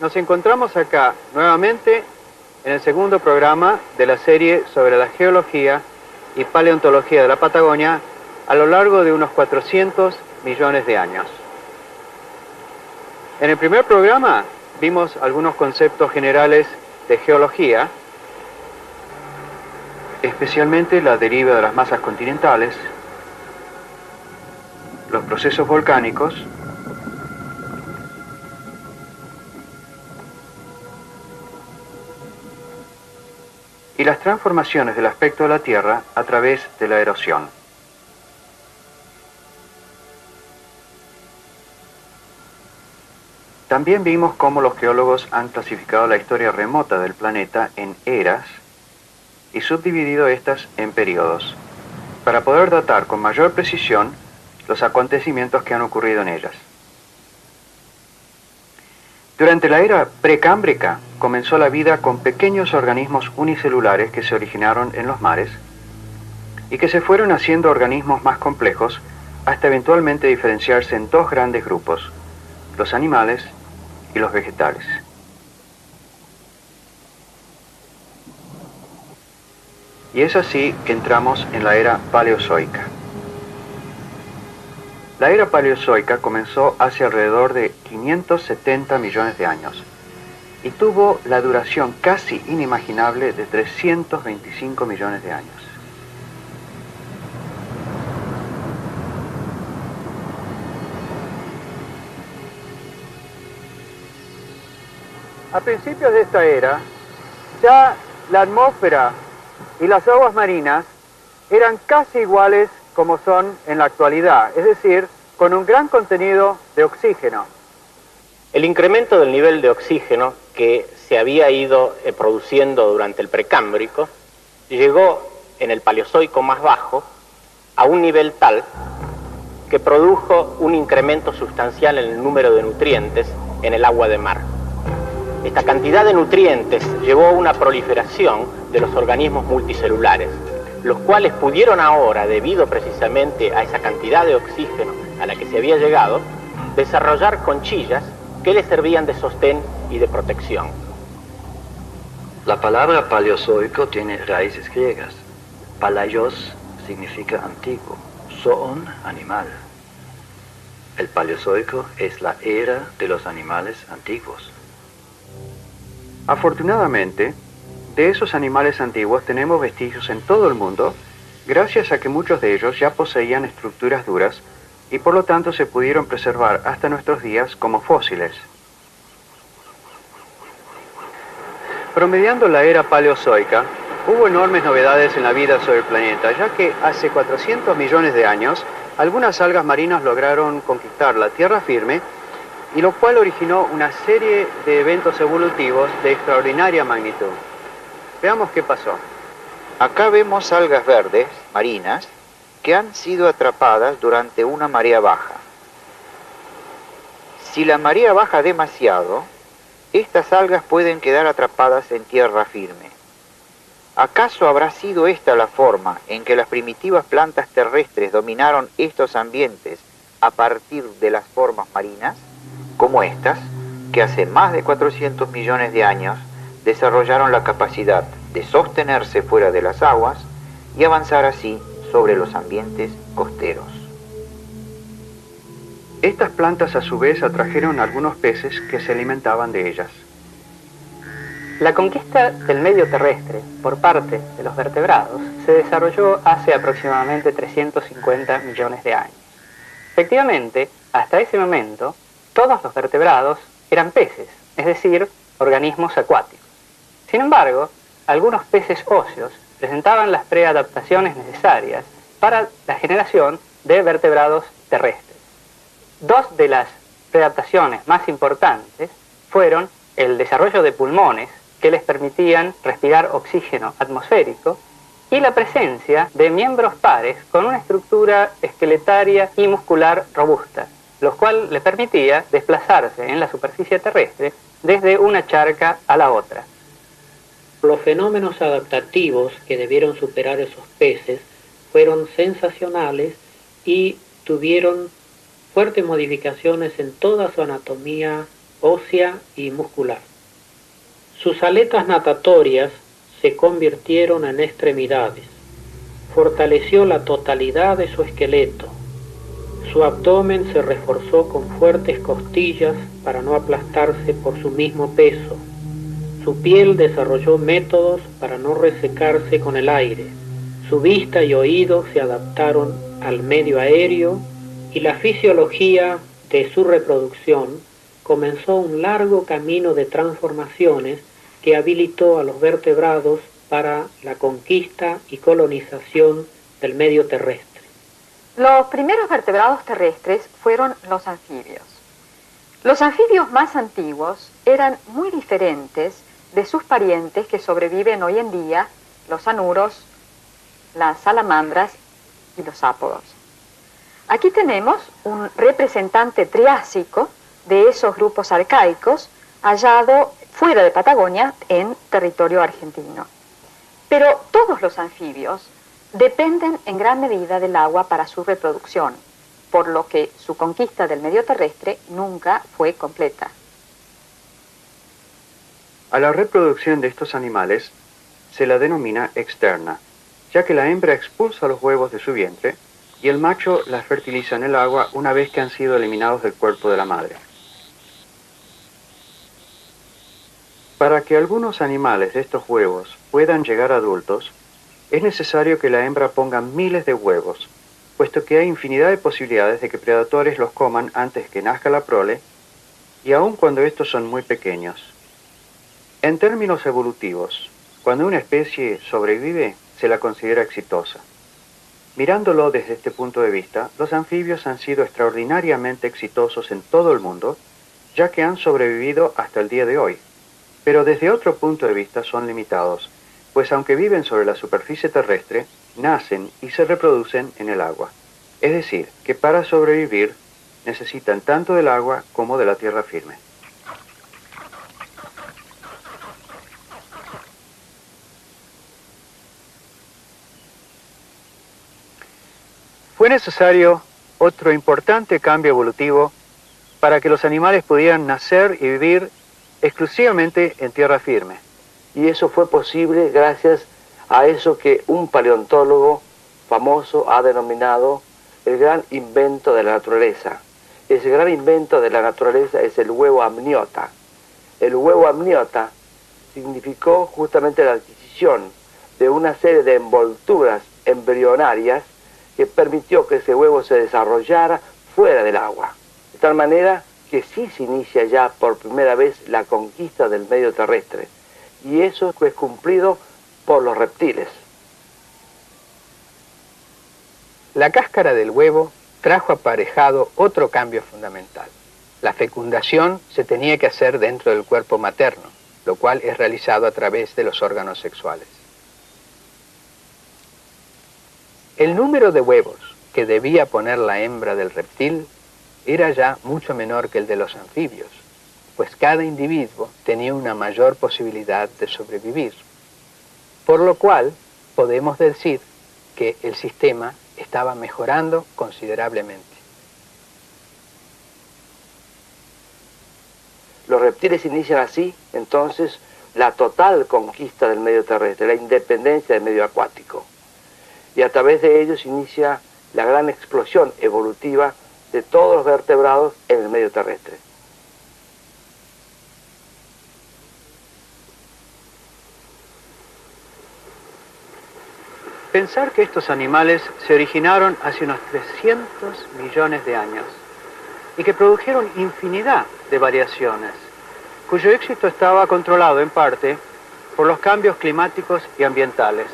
Nos encontramos acá nuevamente en el segundo programa de la serie sobre la geología y paleontología de la Patagonia a lo largo de unos 400 millones de años. En el primer programa vimos algunos conceptos generales de geología, especialmente la deriva de las masas continentales, los procesos volcánicos, y las transformaciones del aspecto de la Tierra a través de la erosión. También vimos cómo los geólogos han clasificado la historia remota del planeta en eras y subdividido estas en periodos, para poder datar con mayor precisión los acontecimientos que han ocurrido en ellas. Durante la era precámbrica comenzó la vida con pequeños organismos unicelulares que se originaron en los mares y que se fueron haciendo organismos más complejos hasta eventualmente diferenciarse en dos grandes grupos, los animales y los vegetales. Y es así que entramos en la era paleozoica. La era paleozoica comenzó hace alrededor de 570 millones de años y tuvo la duración casi inimaginable de 325 millones de años. A principios de esta era, ya la atmósfera y las aguas marinas eran casi iguales como son en la actualidad, es decir, con un gran contenido de oxígeno. El incremento del nivel de oxígeno que se había ido produciendo durante el precámbrico llegó en el Paleozoico más bajo a un nivel tal que produjo un incremento sustancial en el número de nutrientes en el agua de mar. Esta cantidad de nutrientes llevó a una proliferación de los organismos multicelulares, los cuales pudieron ahora, debido precisamente a esa cantidad de oxígeno a la que se había llegado, desarrollar conchillas que les servían de sostén y de protección. La palabra paleozoico tiene raíces griegas. Palaios significa antiguo, zoon, animal. El Paleozoico es la era de los animales antiguos. Afortunadamente, de esos animales antiguos tenemos vestigios en todo el mundo, gracias a que muchos de ellos ya poseían estructuras duras y por lo tanto se pudieron preservar hasta nuestros días como fósiles. Promediando la era paleozoica, hubo enormes novedades en la vida sobre el planeta, ya que hace 400 millones de años, algunas algas marinas lograron conquistar la tierra firme, y lo cual originó una serie de eventos evolutivos de extraordinaria magnitud. Veamos qué pasó. Acá vemos algas verdes, marinas, que han sido atrapadas durante una marea baja. Si la marea baja demasiado, estas algas pueden quedar atrapadas en tierra firme. ¿Acaso habrá sido esta la forma en que las primitivas plantas terrestres dominaron estos ambientes a partir de las formas marinas, como estas, que hace más de 400 millones de años desarrollaron la capacidad de sostenerse fuera de las aguas y avanzar así sobre los ambientes costeros? Estas plantas a su vez atrajeron algunos peces que se alimentaban de ellas. La conquista del medio terrestre por parte de los vertebrados se desarrolló hace aproximadamente 350 millones de años. Efectivamente, hasta ese momento, todos los vertebrados eran peces, es decir, organismos acuáticos. Sin embargo, algunos peces óseos presentaban las preadaptaciones necesarias para la generación de vertebrados terrestres. Dos de las preadaptaciones más importantes fueron el desarrollo de pulmones que les permitían respirar oxígeno atmosférico y la presencia de miembros pares con una estructura esqueletaria y muscular robusta, lo cual les permitía desplazarse en la superficie terrestre desde una charca a la otra. Los fenómenos adaptativos que debieron superar esos peces fueron sensacionales y tuvieron fuertes modificaciones en toda su anatomía ósea y muscular. Sus aletas natatorias se convirtieron en extremidades. Fortaleció la totalidad de su esqueleto. Su abdomen se reforzó con fuertes costillas para no aplastarse por su mismo peso. Su piel desarrolló métodos para no resecarse con el aire. Su vista y oído se adaptaron al medio aéreo y la fisiología de su reproducción comenzó un largo camino de transformaciones que habilitó a los vertebrados para la conquista y colonización del medio terrestre. Los primeros vertebrados terrestres fueron los anfibios. Los anfibios más antiguos eran muy diferentes de sus parientes que sobreviven hoy en día, los anuros, las salamandras y los sápodos. Aquí tenemos un representante triásico de esos grupos arcaicos hallado fuera de Patagonia en territorio argentino. Pero todos los anfibios dependen en gran medida del agua para su reproducción, por lo que su conquista del medio terrestre nunca fue completa. A la reproducción de estos animales se la denomina externa, ya que la hembra expulsa los huevos de su vientre y el macho las fertiliza en el agua una vez que han sido eliminados del cuerpo de la madre. Para que algunos animales de estos huevos puedan llegar a adultos, es necesario que la hembra ponga miles de huevos, puesto que hay infinidad de posibilidades de que predadores los coman antes que nazca la prole, y aun cuando estos son muy pequeños. En términos evolutivos, cuando una especie sobrevive, se la considera exitosa. Mirándolo desde este punto de vista, los anfibios han sido extraordinariamente exitosos en todo el mundo, ya que han sobrevivido hasta el día de hoy. Pero desde otro punto de vista son limitados, pues aunque viven sobre la superficie terrestre, nacen y se reproducen en el agua. Es decir, que para sobrevivir necesitan tanto del agua como de la tierra firme. Fue necesario otro importante cambio evolutivo para que los animales pudieran nacer y vivir exclusivamente en tierra firme. Y eso fue posible gracias a eso que un paleontólogo famoso ha denominado el gran invento de la naturaleza. Ese gran invento de la naturaleza es el huevo amniota. El huevo amniota significó justamente la adquisición de una serie de envolturas embrionarias que permitió que ese huevo se desarrollara fuera del agua. De tal manera que sí se inicia ya por primera vez la conquista del medio terrestre. Y eso es cumplido por los reptiles. La cáscara del huevo trajo aparejado otro cambio fundamental. La fecundación se tenía que hacer dentro del cuerpo materno, lo cual es realizado a través de los órganos sexuales. El número de huevos que debía poner la hembra del reptil era ya mucho menor que el de los anfibios, pues cada individuo tenía una mayor posibilidad de sobrevivir. Por lo cual, podemos decir que el sistema estaba mejorando considerablemente. Los reptiles inician así, entonces, la total conquista del medio terrestre, la independencia del medio acuático. Y a través de ellos inicia la gran explosión evolutiva de todos los vertebrados en el medio terrestre. Pensar que estos animales se originaron hace unos 300 millones de años y que produjeron infinidad de variaciones, cuyo éxito estaba controlado en parte por los cambios climáticos y ambientales.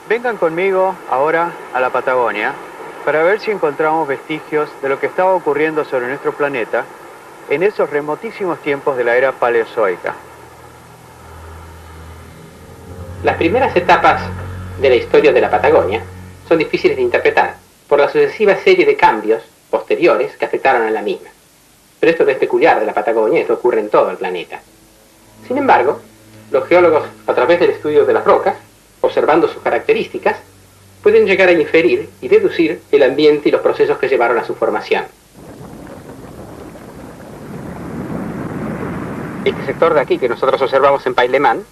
Vengan conmigo ahora a la Patagonia para ver si encontramos vestigios de lo que estaba ocurriendo sobre nuestro planeta en esos remotísimos tiempos de la era paleozoica. Las primeras etapas de la historia de la Patagonia son difíciles de interpretar por la sucesiva serie de cambios posteriores que afectaron a la misma. Pero esto no es peculiar de la Patagonia, esto ocurre en todo el planeta. Sin embargo, los geólogos, a través del estudio de las rocas, observando sus características, pueden llegar a inferir y deducir el ambiente y los procesos que llevaron a su formación. Este sector de aquí que nosotros observamos en Pailemán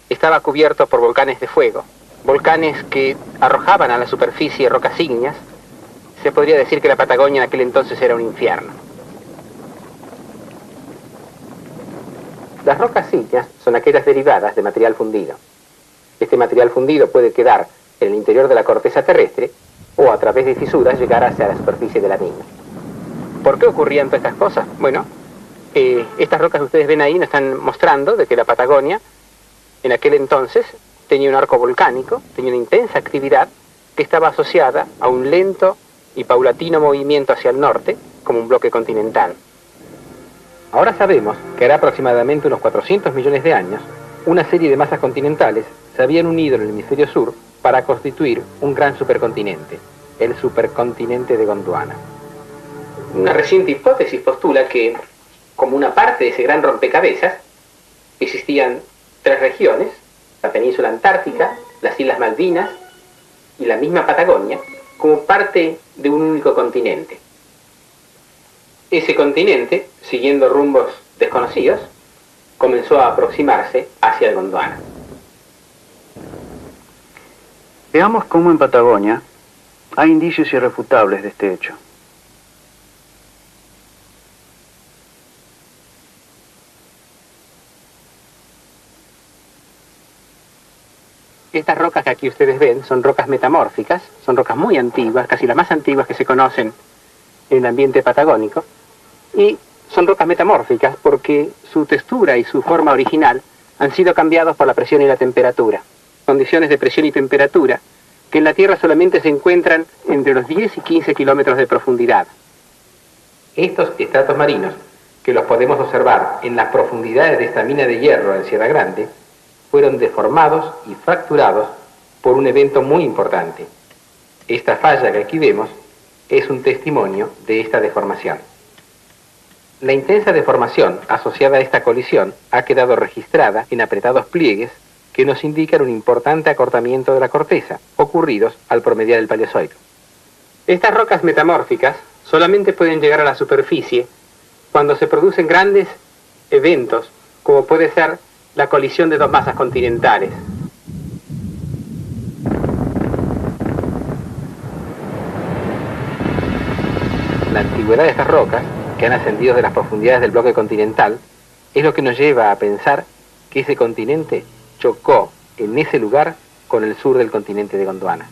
estaba cubierto por volcanes de fuego, volcanes que arrojaban a la superficie rocas ígneas. Se podría decir que la Patagonia en aquel entonces era un infierno. Las rocas ígneas son aquellas derivadas de material fundido. Este material fundido puede quedar en el interior de la corteza terrestre o a través de fisuras llegar hacia la superficie de la misma. ¿Por qué ocurrían todas estas cosas? Bueno, estas rocas que ustedes ven ahí nos están mostrando de que la Patagonia en aquel entonces tenía un arco volcánico, tenía una intensa actividad que estaba asociada a un lento y paulatino movimiento hacia el norte como un bloque continental. Ahora sabemos que hará aproximadamente unos 400 millones de años una serie de masas continentales se habían unido en el hemisferio sur para constituir un gran supercontinente, el supercontinente de Gondwana. Una reciente hipótesis postula que, como una parte de ese gran rompecabezas, existían tres regiones, la península antártica, las Islas Malvinas y la misma Patagonia, como parte de un único continente. Ese continente, siguiendo rumbos desconocidos, comenzó a aproximarse hacia el Gondwana. Veamos cómo en Patagonia hay indicios irrefutables de este hecho. Estas rocas que aquí ustedes ven son rocas metamórficas, son rocas muy antiguas, casi las más antiguas que se conocen en el ambiente patagónico, y son rocas metamórficas porque su textura y su forma original han sido cambiados por la presión y la temperatura. Condiciones de presión y temperatura que en la Tierra solamente se encuentran entre los 10 y 15 kilómetros de profundidad. Estos estratos marinos, que los podemos observar en las profundidades de esta mina de hierro en Sierra Grande, fueron deformados y fracturados por un evento muy importante. Esta falla que aquí vemos es un testimonio de esta deformación. La intensa deformación asociada a esta colisión ha quedado registrada en apretados pliegues que nos indican un importante acortamiento de la corteza, ocurridos al promediar el Paleozoico. Estas rocas metamórficas solamente pueden llegar a la superficie cuando se producen grandes eventos, como puede ser la colisión de dos masas continentales. La antigüedad de estas rocas, que han ascendido de las profundidades del bloque continental, es lo que nos lleva a pensar que ese continente chocó en ese lugar con el sur del continente de Gondwana.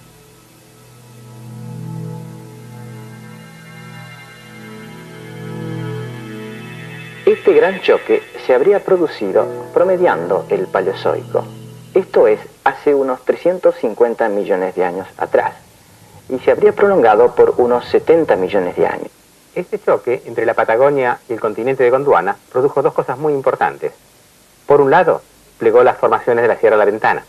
Este gran choque se habría producido promediando el Paleozoico, esto es, hace unos 350 millones de años atrás, y se habría prolongado por unos 70 millones de años. Este choque entre la Patagonia y el continente de Gondwana produjo dos cosas muy importantes. Por un lado, plegó las formaciones de la Sierra La Ventana.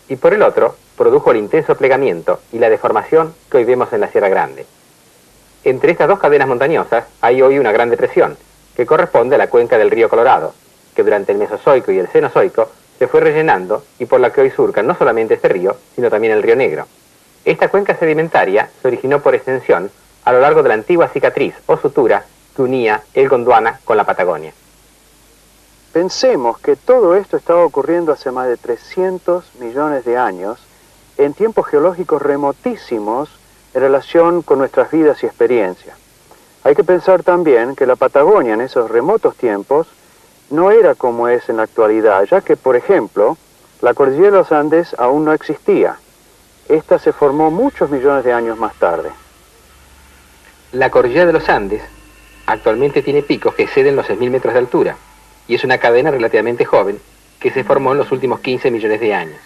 Y por el otro, produjo el intenso plegamiento y la deformación que hoy vemos en la Sierra Grande. Entre estas dos cadenas montañosas hay hoy una gran depresión, que corresponde a la cuenca del río Colorado, que durante el Mesozoico y el Cenozoico se fue rellenando y por la que hoy surcan no solamente este río, sino también el río Negro. Esta cuenca sedimentaria se originó por extensión a lo largo de la antigua cicatriz o sutura que unía el Gondwana con la Patagonia. Pensemos que todo esto estaba ocurriendo hace más de 300 millones de años, en tiempos geológicos remotísimos en relación con nuestras vidas y experiencias. Hay que pensar también que la Patagonia en esos remotos tiempos no era como es en la actualidad, ya que, por ejemplo, la cordillera de los Andes aún no existía. Esta se formó muchos millones de años más tarde. La cordillera de los Andes actualmente tiene picos que exceden los 6.000 metros de altura y es una cadena relativamente joven que se formó en los últimos 15 millones de años.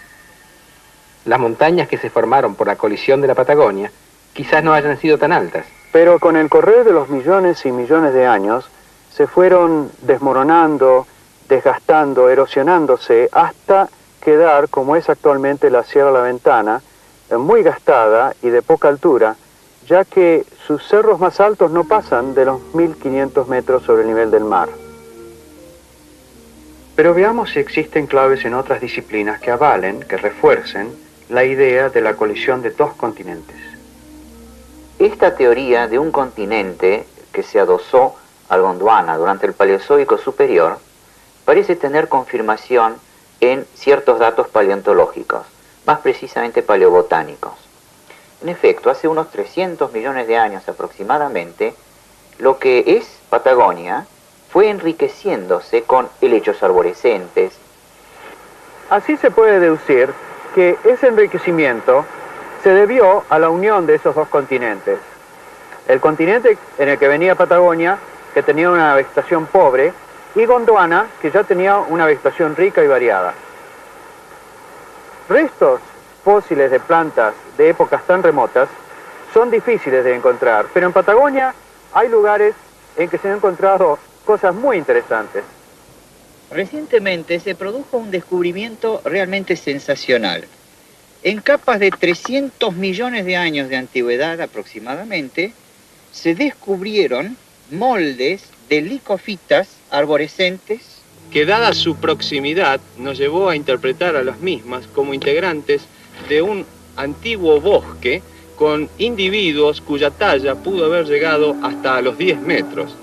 Las montañas que se formaron por la colisión de la Patagonia quizás no hayan sido tan altas. Pero con el correr de los millones y millones de años se fueron desmoronando, desgastando, erosionándose hasta quedar como es actualmente la Sierra La Ventana, muy gastada y de poca altura, ya que sus cerros más altos no pasan de los 1.500 metros sobre el nivel del mar. Pero veamos si existen claves en otras disciplinas que avalen, que refuercen la idea de la colisión de dos continentes. Esta teoría de un continente que se adosó al Gondwana durante el Paleozoico superior parece tener confirmación en ciertos datos paleontológicos, más precisamente paleobotánicos. En efecto, hace unos 300 millones de años aproximadamente, lo que es Patagonia fue enriqueciéndose con helechos arborescentes. Así se puede deducir que ese enriquecimiento se debió a la unión de esos dos continentes. El continente en el que venía Patagonia, que tenía una vegetación pobre, y Gondwana, que ya tenía una vegetación rica y variada. Restos fósiles de plantas de épocas tan remotas son difíciles de encontrar, pero en Patagonia hay lugares en que se han encontrado cosas muy interesantes. Recientemente se produjo un descubrimiento realmente sensacional. En capas de 300 millones de años de antigüedad aproximadamente, se descubrieron moldes de licofitas arborescentes que dada su proximidad nos llevó a interpretar a las mismas como integrantes de un antiguo bosque con individuos cuya talla pudo haber llegado hasta los 10 metros.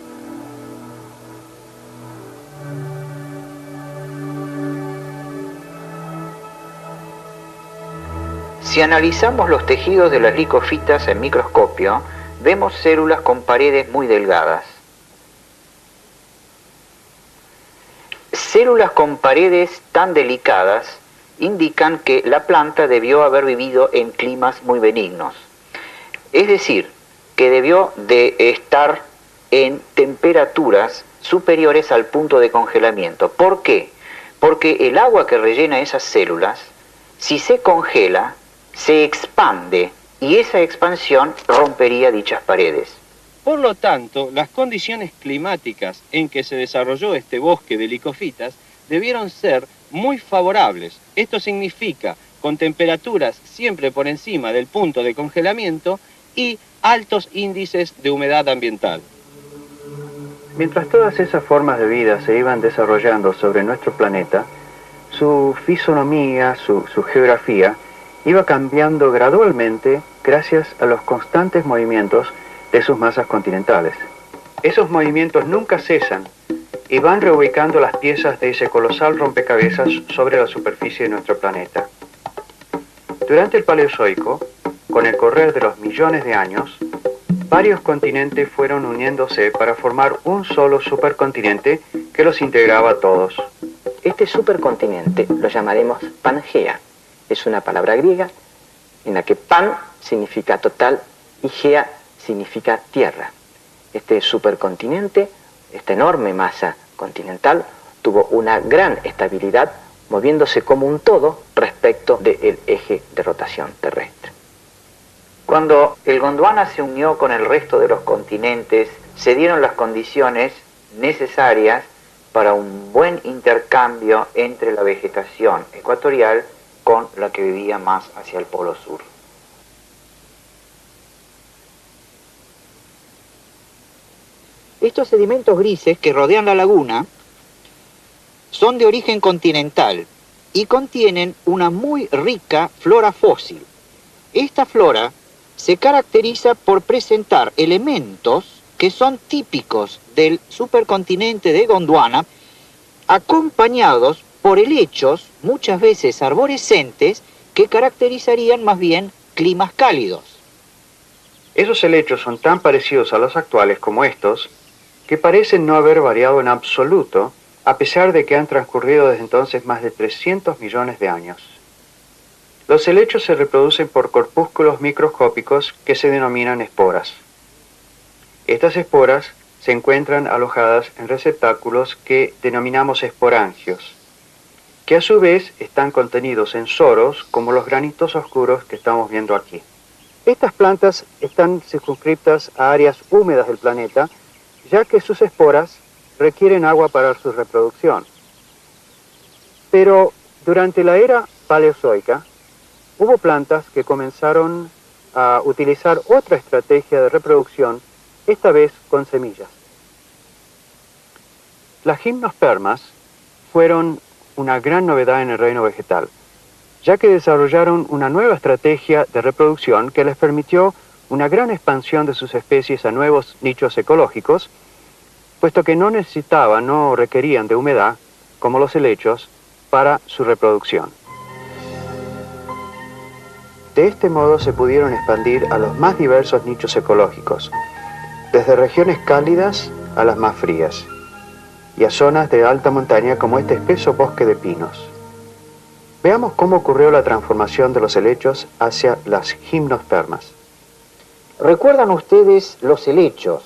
Si analizamos los tejidos de las licofitas en microscopio, vemos células con paredes muy delgadas. Células con paredes tan delicadas indican que la planta debió haber vivido en climas muy benignos. Es decir, que debió de estar en temperaturas superiores al punto de congelamiento. ¿Por qué? Porque el agua que rellena esas células, si se congela, se expande y esa expansión rompería dichas paredes. Por lo tanto, las condiciones climáticas en que se desarrolló este bosque de licofitas debieron ser muy favorables. Esto significa con temperaturas siempre por encima del punto de congelamiento y altos índices de humedad ambiental. Mientras todas esas formas de vida se iban desarrollando sobre nuestro planeta, su fisonomía, su geografía, iba cambiando gradualmente gracias a los constantes movimientos de sus masas continentales. Esos movimientos nunca cesan y van reubicando las piezas de ese colosal rompecabezas sobre la superficie de nuestro planeta. Durante el Paleozoico, con el correr de los millones de años, varios continentes fueron uniéndose para formar un solo supercontinente que los integraba a todos. Este supercontinente lo llamaremos Pangea. Es una palabra griega en la que pan significa total y gea significa tierra. Este supercontinente, esta enorme masa continental, tuvo una gran estabilidad moviéndose como un todo respecto del eje de rotación terrestre. Cuando el Gondwana se unió con el resto de los continentes, se dieron las condiciones necesarias para un buen intercambio entre la vegetación ecuatorial con la que vivía más hacia el polo sur. Estos sedimentos grises que rodean la laguna son de origen continental y contienen una muy rica flora fósil. Esta flora se caracteriza por presentar elementos que son típicos del supercontinente de Gondwana, acompañados por helechos, muchas veces arborescentes, que caracterizarían más bien climas cálidos. Esos helechos son tan parecidos a los actuales como estos, que parecen no haber variado en absoluto, a pesar de que han transcurrido desde entonces más de 300 millones de años. Los helechos se reproducen por corpúsculos microscópicos que se denominan esporas. Estas esporas se encuentran alojadas en receptáculos que denominamos esporangios, que a su vez están contenidos en soros como los granitos oscuros que estamos viendo aquí. Estas plantas están circunscriptas a áreas húmedas del planeta, ya que sus esporas requieren agua para su reproducción. Pero durante la era paleozoica, hubo plantas que comenzaron a utilizar otra estrategia de reproducción, esta vez con semillas. Las gimnospermas fueron una gran novedad en el reino vegetal, ya que desarrollaron una nueva estrategia de reproducción que les permitió una gran expansión de sus especies a nuevos nichos ecológicos, puesto que no requerían de humedad, como los helechos, para su reproducción. De este modo se pudieron expandir a los más diversos nichos ecológicos, desde regiones cálidas a las más frías, y a zonas de alta montaña como este espeso bosque de pinos. Veamos cómo ocurrió la transformación de los helechos hacia las gimnospermas. ¿Recuerdan ustedes los helechos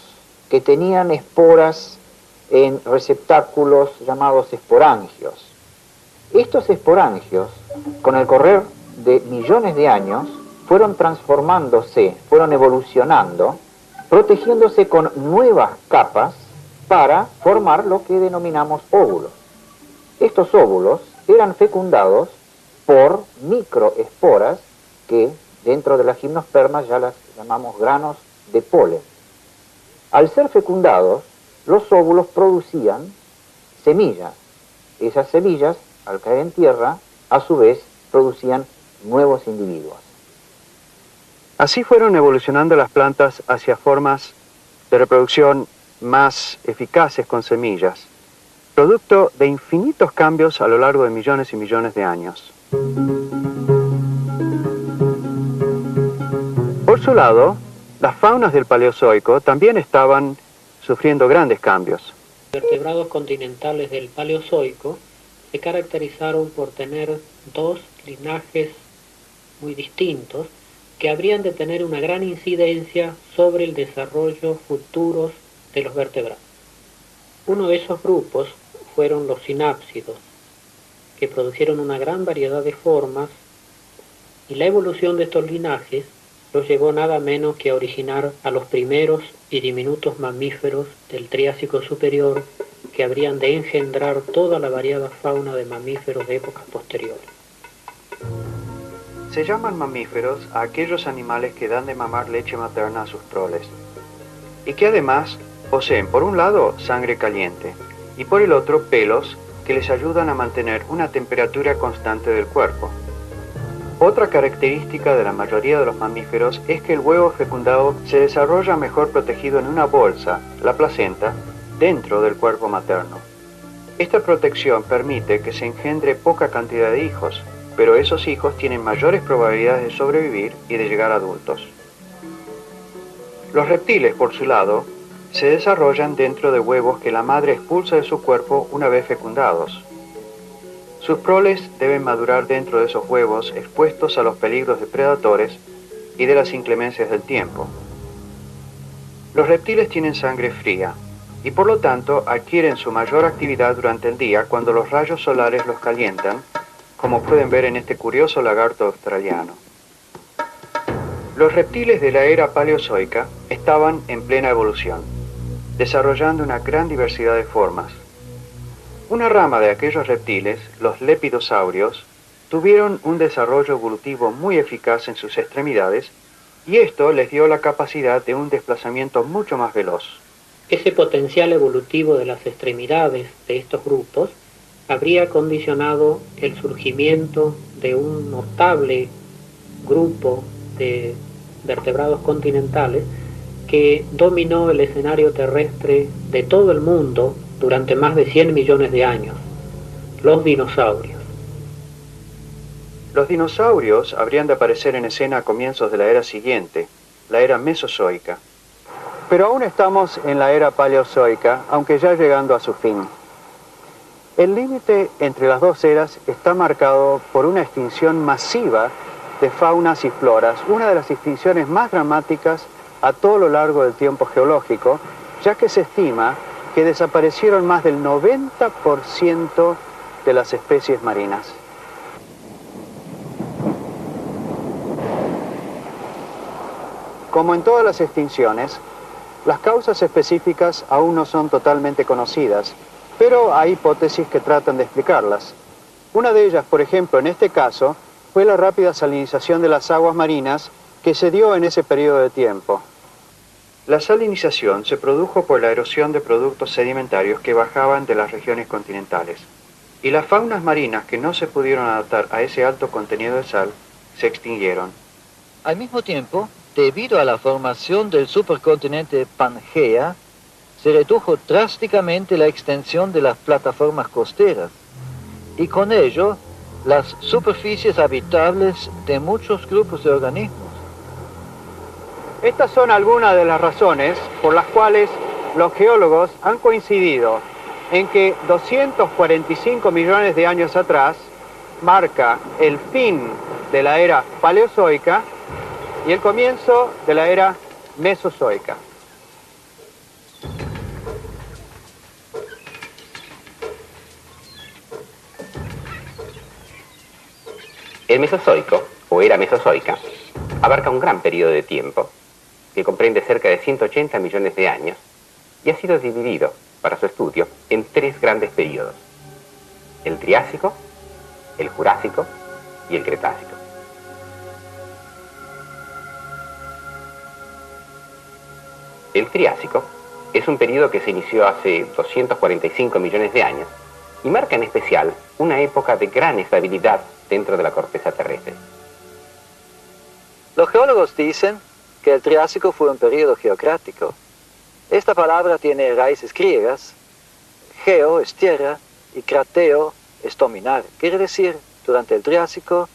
que tenían esporas en receptáculos llamados esporangios? Estos esporangios, con el correr de millones de años, fueron transformándose, fueron evolucionando, protegiéndose con nuevas capas para formar lo que denominamos óvulos. Estos óvulos eran fecundados por microesporas que dentro de las gimnospermas ya las llamamos granos de polen. Al ser fecundados, los óvulos producían semillas. Esas semillas, al caer en tierra, a su vez producían nuevos individuos. Así fueron evolucionando las plantas hacia formas de reproducción más eficaces con semillas, producto de infinitos cambios a lo largo de millones y millones de años. Por su lado, las faunas del Paleozoico también estaban sufriendo grandes cambios. Los vertebrados continentales del Paleozoico se caracterizaron por tener dos linajes muy distintos que habrían de tener una gran incidencia sobre el desarrollo futuro de los vertebrados. Uno de esos grupos fueron los sinápsidos, que produjeron una gran variedad de formas, y la evolución de estos linajes los llevó nada menos que a originar a los primeros y diminutos mamíferos del Triásico superior, que habrían de engendrar toda la variada fauna de mamíferos de épocas posteriores. Se llaman mamíferos a aquellos animales que dan de mamar leche materna a sus proles, y que además poseen por un lado sangre caliente, y por el otro pelos que les ayudan a mantener una temperatura constante del cuerpo. Otra característica de la mayoría de los mamíferos es que el huevo fecundado se desarrolla mejor protegido en una bolsa, la placenta, dentro del cuerpo materno. Esta protección permite que se engendre poca cantidad de hijos, pero esos hijos tienen mayores probabilidades de sobrevivir y de llegar a adultos. Los reptiles, por su lado, se desarrollan dentro de huevos que la madre expulsa de su cuerpo una vez fecundados. Sus proles deben madurar dentro de esos huevos expuestos a los peligros de predadores y de las inclemencias del tiempo. Los reptiles tienen sangre fría y por lo tanto adquieren su mayor actividad durante el día cuando los rayos solares los calientan, como pueden ver en este curioso lagarto australiano. Los reptiles de la era paleozoica estaban en plena evolución, desarrollando una gran diversidad de formas. Una rama de aquellos reptiles, los lepidosaurios, tuvieron un desarrollo evolutivo muy eficaz en sus extremidades y esto les dio la capacidad de un desplazamiento mucho más veloz. Ese potencial evolutivo de las extremidades de estos grupos habría condicionado el surgimiento de un notable grupo de vertebrados continentales que dominó el escenario terrestre de todo el mundo durante más de 100 millones de años, los dinosaurios. Los dinosaurios habrían de aparecer en escena a comienzos de la era siguiente, la era mesozoica. Pero aún estamos en la era paleozoica, aunque ya llegando a su fin. El límite entre las dos eras está marcado por una extinción masiva de faunas y floras, una de las extinciones más dramáticas a todo lo largo del tiempo geológico, ya que se estima que desaparecieron más del 90% de las especies marinas. Como en todas las extinciones, las causas específicas aún no son totalmente conocidas, pero hay hipótesis que tratan de explicarlas. Una de ellas, por ejemplo, en este caso, fue la rápida salinización de las aguas marinas que se dio en ese periodo de tiempo. La salinización se produjo por la erosión de productos sedimentarios que bajaban de las regiones continentales. y las faunas marinas que no se pudieron adaptar a ese alto contenido de sal se extinguieron. Al mismo tiempo, debido a la formación del supercontinente Pangea, se redujo drásticamente la extensión de las plataformas costeras y con ello las superficies habitables de muchos grupos de organismos. Estas son algunas de las razones por las cuales los geólogos han coincidido en que 245 millones de años atrás marca el fin de la era paleozoica y el comienzo de la era mesozoica. El Mesozoico, o era mesozoica, abarca un gran periodo de tiempo, que comprende cerca de 180 millones de años, y ha sido dividido, para su estudio, en 3 grandes periodos: el Triásico, el Jurásico y el Cretácico. El Triásico es un periodo que se inició hace 245 millones de años y marca en especial una época de gran estabilidad dentro de la corteza terrestre. Los geólogos dicen que el Triásico fue un periodo geocrático. Esta palabra tiene raíces griegas. Geo es tierra y crateo es dominar. Quiere decir, durante el Triásico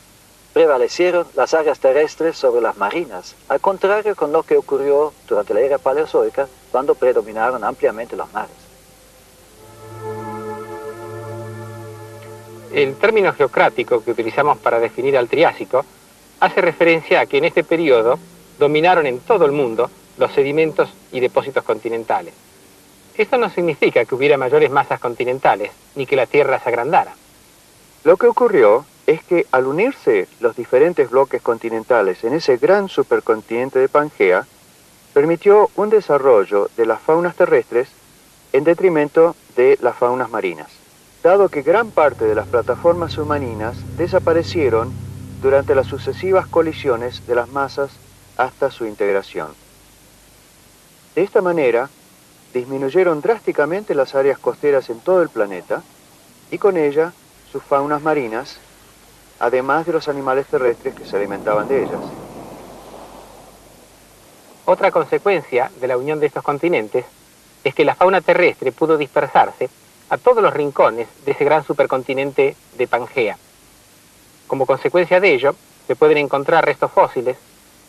prevalecieron las áreas terrestres sobre las marinas, al contrario con lo que ocurrió durante la era paleozoica, cuando predominaron ampliamente los mares. El término geocrático que utilizamos para definir al Triásico hace referencia a que en este periodo dominaron en todo el mundo los sedimentos y depósitos continentales. Esto no significa que hubiera mayores masas continentales, ni que la Tierra se agrandara. Lo que ocurrió es que al unirse los diferentes bloques continentales en ese gran supercontinente de Pangea, permitió un desarrollo de las faunas terrestres en detrimento de las faunas marinas, dado que gran parte de las plataformas submarinas desaparecieron durante las sucesivas colisiones de las masas hasta su integración. De esta manera, disminuyeron drásticamente las áreas costeras en todo el planeta y con ella sus faunas marinas, además de los animales terrestres que se alimentaban de ellas. Otra consecuencia de la unión de estos continentes es que la fauna terrestre pudo dispersarse a todos los rincones de ese gran supercontinente de Pangea. Como consecuencia de ello, se pueden encontrar restos fósiles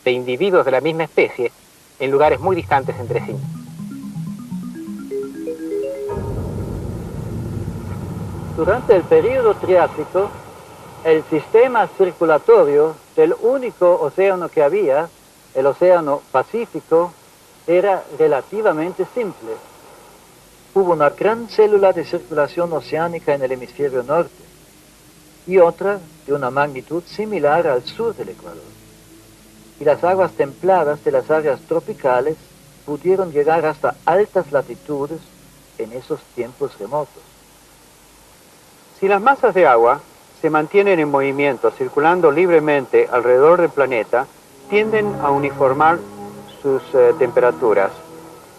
de individuos de la misma especie en lugares muy distantes entre sí. Durante el período Triásico, el sistema circulatorio del único océano que había, el Océano Pacífico, era relativamente simple. Hubo una gran célula de circulación oceánica en el hemisferio norte y otra de una magnitud similar al sur del Ecuador. Y las aguas templadas de las áreas tropicales pudieron llegar hasta altas latitudes en esos tiempos remotos. Si las masas de agua se mantienen en movimiento, circulando libremente alrededor del planeta, tienden a uniformar sus temperaturas.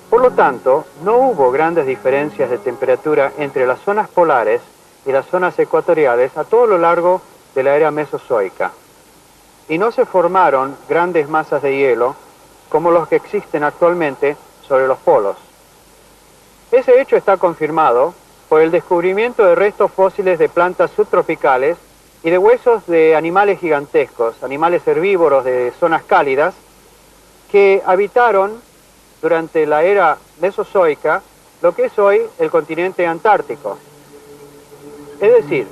Por lo tanto, no hubo grandes diferencias de temperatura entre las zonas polares y las zonas ecuatoriales a todo lo largo de la era mesozoica. Y no se formaron grandes masas de hielo como los que existen actualmente sobre los polos. Ese hecho está confirmado por el descubrimiento de restos fósiles de plantas subtropicales y de huesos de animales gigantescos, animales herbívoros de zonas cálidas, que habitaron durante la era mesozoica lo que es hoy el continente antártico. Es decir,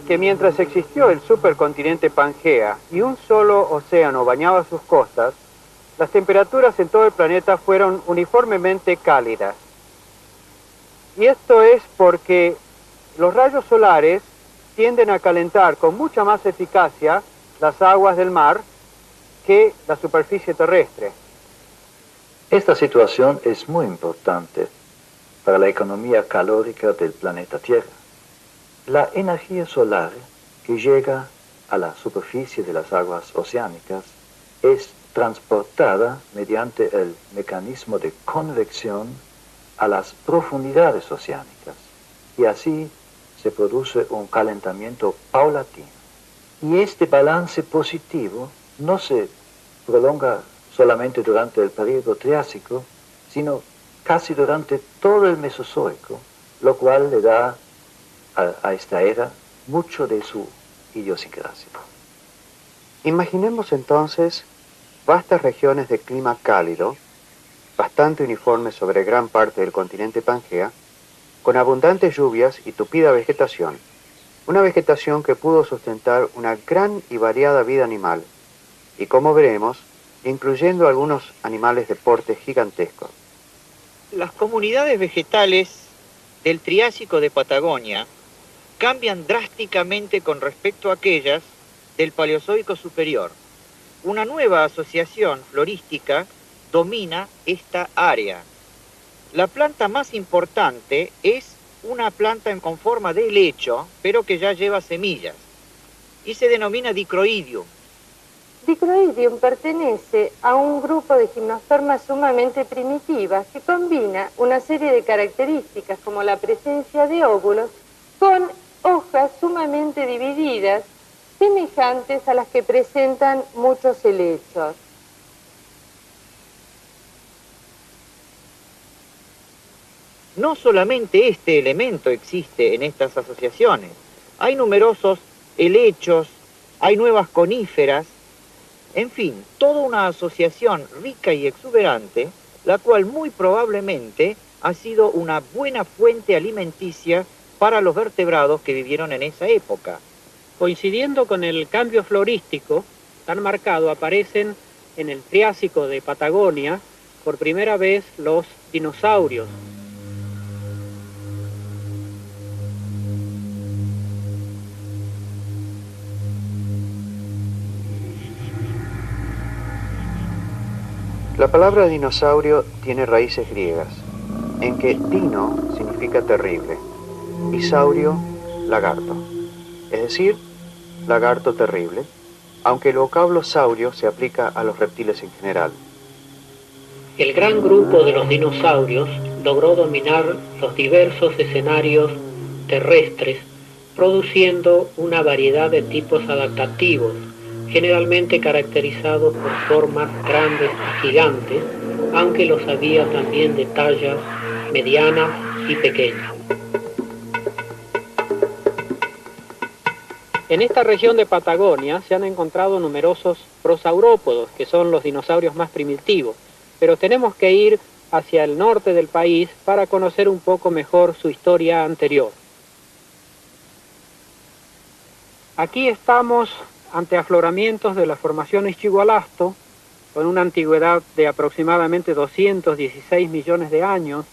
que mientras existió el supercontinente Pangea y un solo océano bañaba sus costas, las temperaturas en todo el planeta fueron uniformemente cálidas. Y esto es porque los rayos solares tienden a calentar con mucha más eficacia las aguas del mar que la superficie terrestre. Esta situación es muy importante para la economía calórica del planeta Tierra. La energía solar que llega a la superficie de las aguas oceánicas es transportada mediante el mecanismo de convección a las profundidades oceánicas y así se produce un calentamiento paulatino. Y este balance positivo no se prolonga solamente durante el periodo Triásico, sino casi durante todo el Mesozoico, lo cual le da a esta era mucho de su idiosincrasia. Imaginemos entonces vastas regiones de clima cálido, bastante uniformes sobre gran parte del continente Pangea, con abundantes lluvias y tupida vegetación, una vegetación que pudo sustentar una gran y variada vida animal, y como veremos, incluyendo algunos animales de porte gigantesco. Las comunidades vegetales del Triásico de Patagonia cambian drásticamente con respecto a aquellas del Paleozoico superior. Una nueva asociación florística domina esta área. La planta más importante es una planta con forma de helecho, pero que ya lleva semillas, y se denomina Dicroidium. Dicroidium pertenece a un grupo de gimnospermas sumamente primitivas que combina una serie de características como la presencia de óvulos con hojas sumamente divididas, semejantes a las que presentan muchos helechos. No solamente este elemento existe en estas asociaciones, hay numerosos helechos, hay nuevas coníferas, en fin, toda una asociación rica y exuberante, la cual muy probablemente ha sido una buena fuente alimenticia para los vertebrados que vivieron en esa época. Coincidiendo con el cambio florístico tan marcado, aparecen en el Triásico de Patagonia por primera vez los dinosaurios. La palabra dinosaurio tiene raíces griegas, en que dino significa terrible y saurio, lagarto, es decir, lagarto terrible, aunque el vocablo saurio se aplica a los reptiles en general. El gran grupo de los dinosaurios logró dominar los diversos escenarios terrestres, produciendo una variedad de tipos adaptativos, generalmente caracterizados por formas grandes y gigantes, aunque los había también de tallas medianas y pequeñas. En esta región de Patagonia se han encontrado numerosos prosaurópodos, que son los dinosaurios más primitivos, pero tenemos que ir hacia el norte del país para conocer un poco mejor su historia anterior. Aquí estamos ante afloramientos de la formación Ischigualasto, con una antigüedad de aproximadamente 216 millones de años,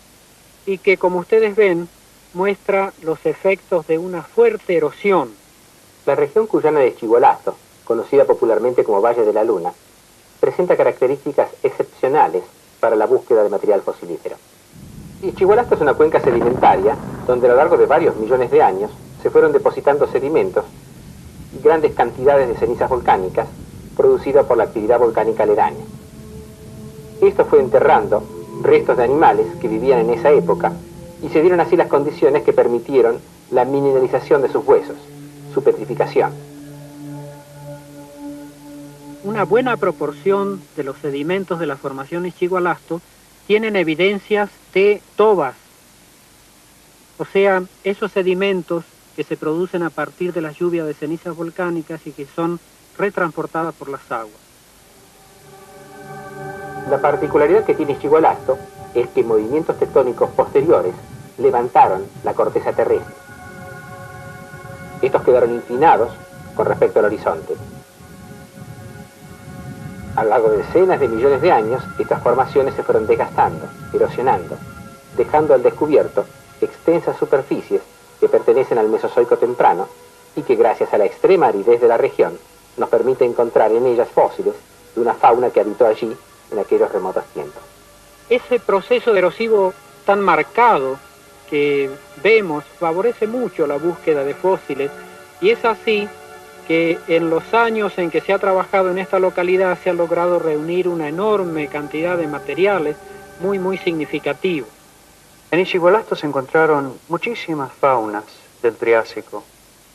y que, como ustedes ven, muestra los efectos de una fuerte erosión. La región cuyana de Ischigualasto, conocida popularmente como Valle de la Luna, presenta características excepcionales para la búsqueda de material fosilífero. Ischigualasto es una cuenca sedimentaria donde a lo largo de varios millones de años se fueron depositando sedimentos y grandes cantidades de cenizas volcánicas producidas por la actividad volcánica aledaña. Esto fue enterrando restos de animales que vivían en esa época y se dieron así las condiciones que permitieron la mineralización de sus huesos, su petrificación. Una buena proporción de los sedimentos de la formación Ischigualasto tienen evidencias de tobas, o sea, esos sedimentos que se producen a partir de la lluvia de cenizas volcánicas y que son retransportadas por las aguas. La particularidad que tiene Ischigualasto es que movimientos tectónicos posteriores levantaron la corteza terrestre. Estos quedaron inclinados con respecto al horizonte. A lo largo de decenas de millones de años, estas formaciones se fueron desgastando, erosionando, dejando al descubierto extensas superficies que pertenecen al Mesozoico temprano y que gracias a la extrema aridez de la región nos permite encontrar en ellas fósiles de una fauna que habitó allí en aquellos remotos tiempos. Ese proceso erosivo tan marcado que vemos favorece mucho la búsqueda de fósiles, y es así que en los años en que se ha trabajado en esta localidad se ha logrado reunir una enorme cantidad de materiales muy significativos. En Ischigualasto se encontraron muchísimas faunas del Triásico,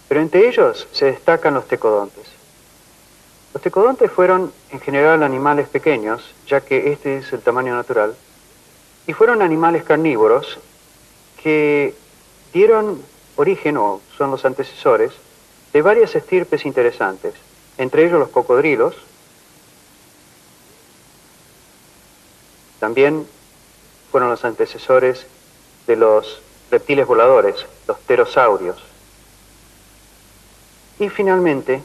pero entre ellos se destacan los tecodontes. Los tecodontes fueron en general animales pequeños, ya que este es el tamaño natural, y fueron animales carnívoros que dieron origen, o son los antecesores, de varias estirpes interesantes, entre ellos los cocodrilos. También fueron los antecesores de los reptiles voladores, los pterosaurios. Y finalmente,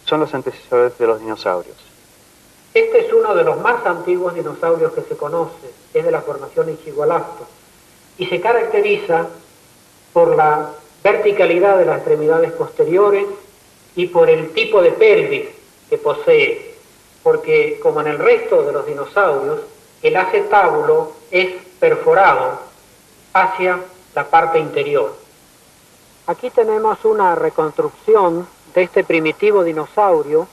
son los antecesores de los dinosaurios. Este es uno de los más antiguos dinosaurios que se conoce, es de la formación Ischigualasto, y se caracteriza por la verticalidad de las extremidades posteriores y por el tipo de pelvis que posee, porque como en el resto de los dinosaurios, el acetábulo es perforado hacia la parte interior. Aquí tenemos una reconstrucción de este primitivo dinosaurio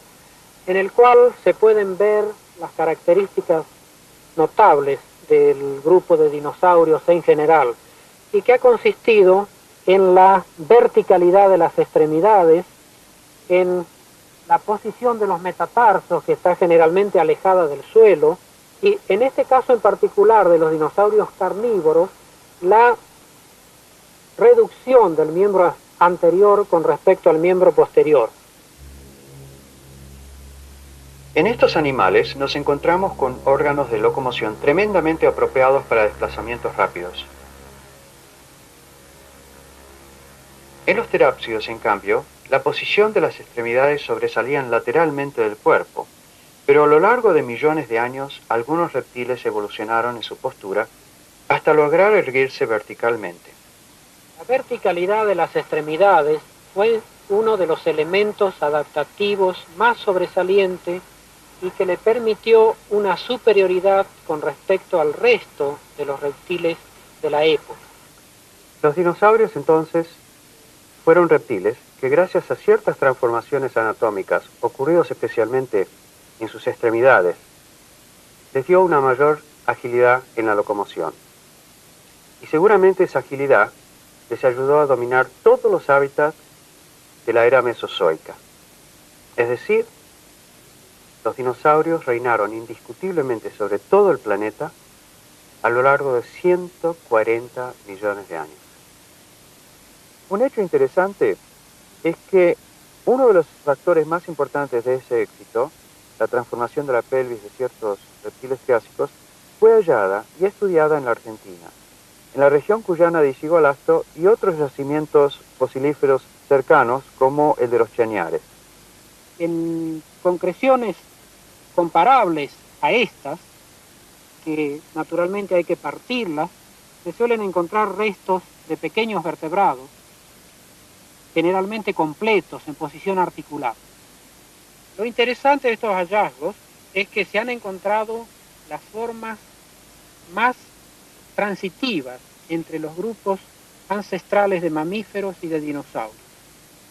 en el cual se pueden ver las características notables del grupo de dinosaurios en general y que ha consistido en la verticalidad de las extremidades, en la posición de los metatarsos que está generalmente alejada del suelo y en este caso en particular de los dinosaurios carnívoros, la reducción del miembro anterior con respecto al miembro posterior. En estos animales nos encontramos con órganos de locomoción tremendamente apropiados para desplazamientos rápidos. En los terápsidos, en cambio, la posición de las extremidades sobresalían lateralmente del cuerpo, pero a lo largo de millones de años algunos reptiles evolucionaron en su postura hasta lograr erguirse verticalmente. La verticalidad de las extremidades fue uno de los elementos adaptativos más sobresalientes y que le permitió una superioridad con respecto al resto de los reptiles de la época. Los dinosaurios entonces fueron reptiles que gracias a ciertas transformaciones anatómicas ocurridas especialmente en sus extremidades, les dio una mayor agilidad en la locomoción. Y seguramente esa agilidad les ayudó a dominar todos los hábitats de la era mesozoica. Es decir, los dinosaurios reinaron indiscutiblemente sobre todo el planeta a lo largo de 140 millones de años. Un hecho interesante es que uno de los factores más importantes de ese éxito, la transformación de la pelvis de ciertos reptiles triásicos, fue hallada y estudiada en la Argentina, en la región cuyana de Ischigualasto y otros yacimientos fosilíferos cercanos como el de los Chañares. En concreciones comparables a estas, que naturalmente hay que partirlas, se suelen encontrar restos de pequeños vertebrados, generalmente completos en posición articular. Lo interesante de estos hallazgos es que se han encontrado las formas más transitivas entre los grupos ancestrales de mamíferos y de dinosaurios.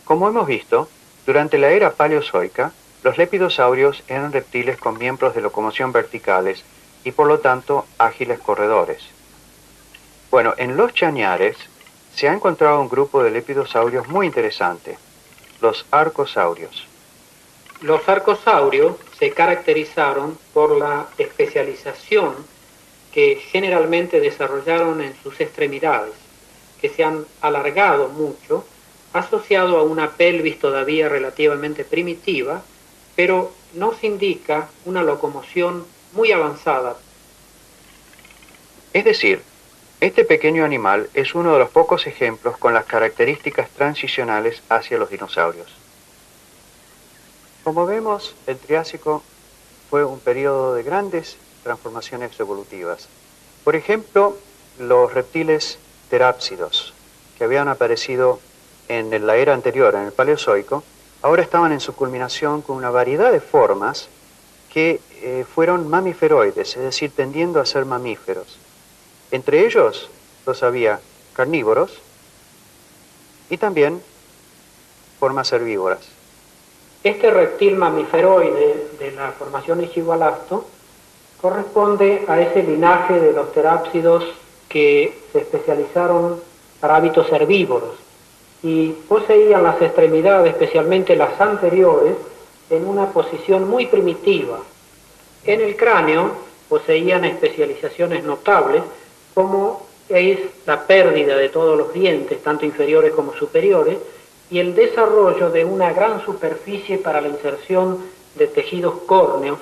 Como hemos visto, durante la era paleozoica, los lepidosaurios eran reptiles con miembros de locomoción verticales y por lo tanto ágiles corredores. Bueno, en los Chañares se ha encontrado un grupo de lepidosaurios muy interesante, los arcosaurios. Los arcosaurios se caracterizaron por la especialización que generalmente desarrollaron en sus extremidades, que se han alargado mucho, asociado a una pelvis todavía relativamente primitiva, pero nos indica una locomoción muy avanzada. Es decir, este pequeño animal es uno de los pocos ejemplos con las características transicionales hacia los dinosaurios. Como vemos, el Triásico fue un periodo de grandes transformaciones evolutivas. Por ejemplo, los reptiles terápsidos, que habían aparecido en la era anterior, en el Paleozoico, ahora estaban en su culminación con una variedad de formas que fueron mamiferoides, es decir, tendiendo a ser mamíferos. Entre ellos los había carnívoros y también formas herbívoras. Este reptil mamiferoide de la formación Ischigualasto corresponde a ese linaje de los terápsidos que se especializaron para hábitos herbívoros y poseían las extremidades, especialmente las anteriores, en una posición muy primitiva. En el cráneo poseían especializaciones notables, como es la pérdida de todos los dientes, tanto inferiores como superiores, y el desarrollo de una gran superficie para la inserción de tejidos córneos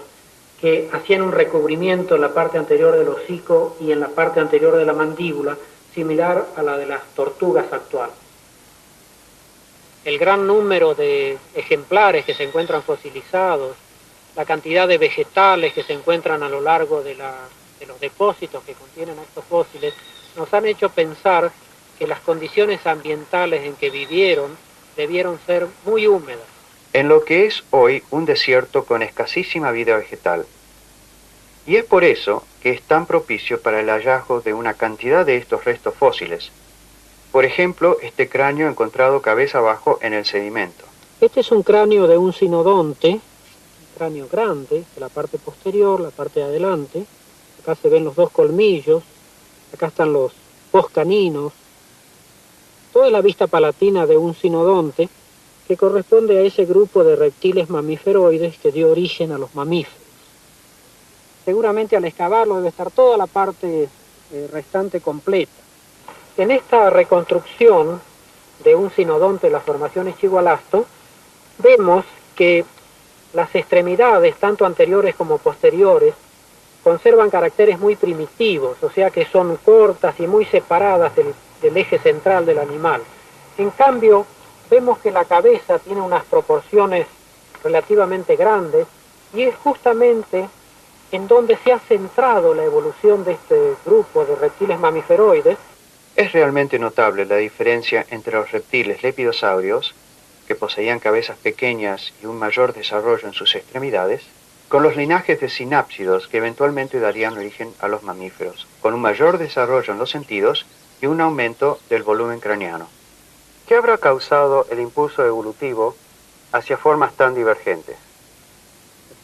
que hacían un recubrimiento en la parte anterior del hocico y en la parte anterior de la mandíbula, similar a la de las tortugas actuales. El gran número de ejemplares que se encuentran fosilizados, la cantidad de vegetales que se encuentran a lo largo de los depósitos que contienen estos fósiles, nos han hecho pensar que las condiciones ambientales en que vivieron debieron ser muy húmedas. En lo que es hoy un desierto con escasísima vida vegetal. Y es por eso que es tan propicio para el hallazgo de una cantidad de estos restos fósiles. Por ejemplo, este cráneo encontrado cabeza abajo en el sedimento. Este es un cráneo de un sinodonte, un cráneo grande, de la parte posterior, la parte de adelante. Acá se ven los dos colmillos, acá están los postcaninos. Toda la vista palatina de un sinodonte que corresponde a ese grupo de reptiles mamíferoides que dio origen a los mamíferos. Seguramente al excavarlo debe estar toda la parte restante completa. En esta reconstrucción de un sinodonte de la formación Ischigualasto, vemos que las extremidades, tanto anteriores como posteriores, conservan caracteres muy primitivos, o sea que son cortas y muy separadas del eje central del animal. En cambio, vemos que la cabeza tiene unas proporciones relativamente grandes y es justamente en donde se ha centrado la evolución de este grupo de reptiles mamíferoides. Es realmente notable la diferencia entre los reptiles lepidosaurios, que poseían cabezas pequeñas y un mayor desarrollo en sus extremidades, con los linajes de sinápsidos que eventualmente darían origen a los mamíferos, con un mayor desarrollo en los sentidos y un aumento del volumen craneano. ¿Qué habrá causado el impulso evolutivo hacia formas tan divergentes?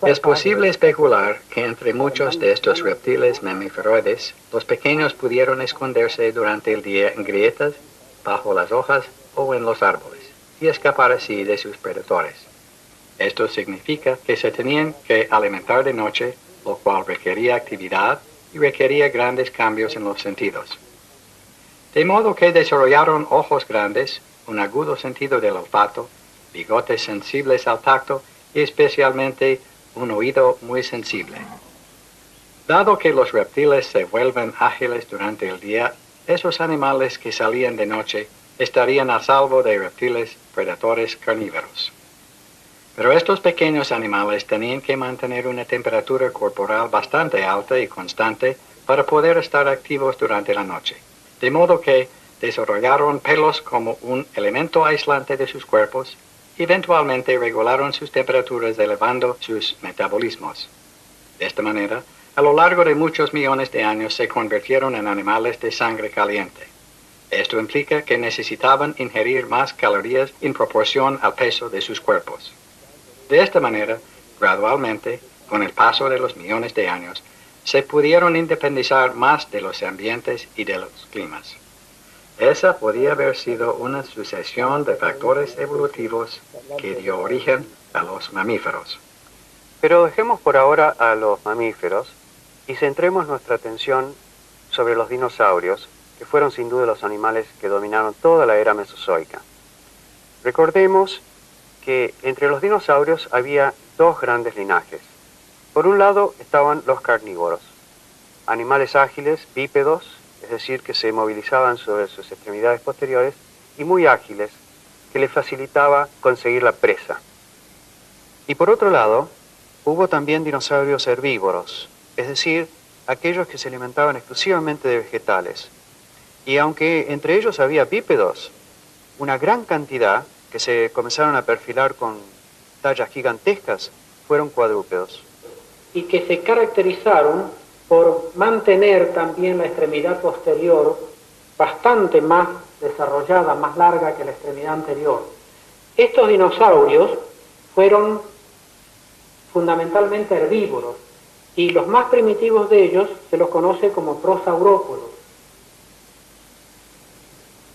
Es posible especular que entre muchos de estos reptiles mamíferoides, los pequeños pudieron esconderse durante el día en grietas, bajo las hojas o en los árboles, y escapar así de sus predadores. Esto significa que se tenían que alimentar de noche, lo cual requería actividad y requería grandes cambios en los sentidos. De modo que desarrollaron ojos grandes, un agudo sentido del olfato, bigotes sensibles al tacto y especialmente un oído muy sensible. Dado que los reptiles se vuelven ágiles durante el día, esos animales que salían de noche estarían a salvo de reptiles predadores carnívoros. Pero estos pequeños animales tenían que mantener una temperatura corporal bastante alta y constante para poder estar activos durante la noche, de modo que desarrollaron pelos como un elemento aislante de sus cuerpos. Eventualmente regularon sus temperaturas elevando sus metabolismos. De esta manera, a lo largo de muchos millones de años se convirtieron en animales de sangre caliente. Esto implica que necesitaban ingerir más calorías en proporción al peso de sus cuerpos. De esta manera, gradualmente, con el paso de los millones de años, se pudieron independizar más de los ambientes y de los climas. Esa podía haber sido una sucesión de factores evolutivos que dio origen a los mamíferos. Pero dejemos por ahora a los mamíferos y centremos nuestra atención sobre los dinosaurios, que fueron sin duda los animales que dominaron toda la era mesozoica. Recordemos que entre los dinosaurios había dos grandes linajes. Por un lado estaban los carnívoros, animales ágiles, bípedos, es decir, que se movilizaban sobre sus extremidades posteriores, y muy ágiles, que les facilitaba conseguir la presa. Y por otro lado, hubo también dinosaurios herbívoros, es decir, aquellos que se alimentaban exclusivamente de vegetales. Y aunque entre ellos había bípedos, una gran cantidad que se comenzaron a perfilar con tallas gigantescas fueron cuadrúpedos. Y que se caracterizaron por mantener también la extremidad posterior bastante más desarrollada, más larga que la extremidad anterior. Estos dinosaurios fueron fundamentalmente herbívoros y los más primitivos de ellos se los conoce como prosaurópodos.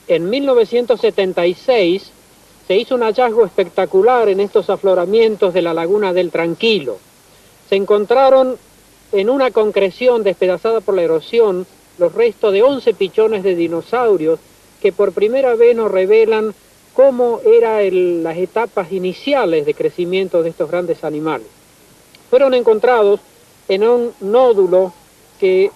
en 1976 se hizo un hallazgo espectacular en estos afloramientos de la laguna del Tranquilo. Se encontraron en una concreción despedazada por la erosión los restos de 11 pichones de dinosaurios que por primera vez nos revelan cómo eran las etapas iniciales de crecimiento de estos grandes animales. Fueron encontrados en un nódulo que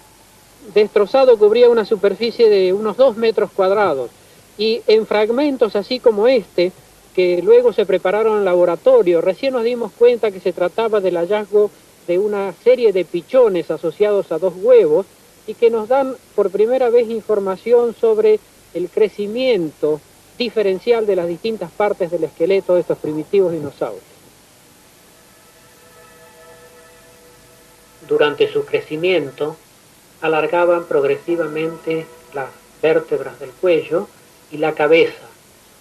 destrozado cubría una superficie de unos 2 metros cuadrados y en fragmentos así como este, que luego se prepararon en laboratorio, recién nos dimos cuenta que se trataba del hallazgo de una serie de pichones asociados a 2 huevos y que nos dan por primera vez información sobre el crecimiento diferencial de las distintas partes del esqueleto de estos primitivos dinosaurios. Durante su crecimiento, alargaban progresivamente las vértebras del cuello y la cabeza,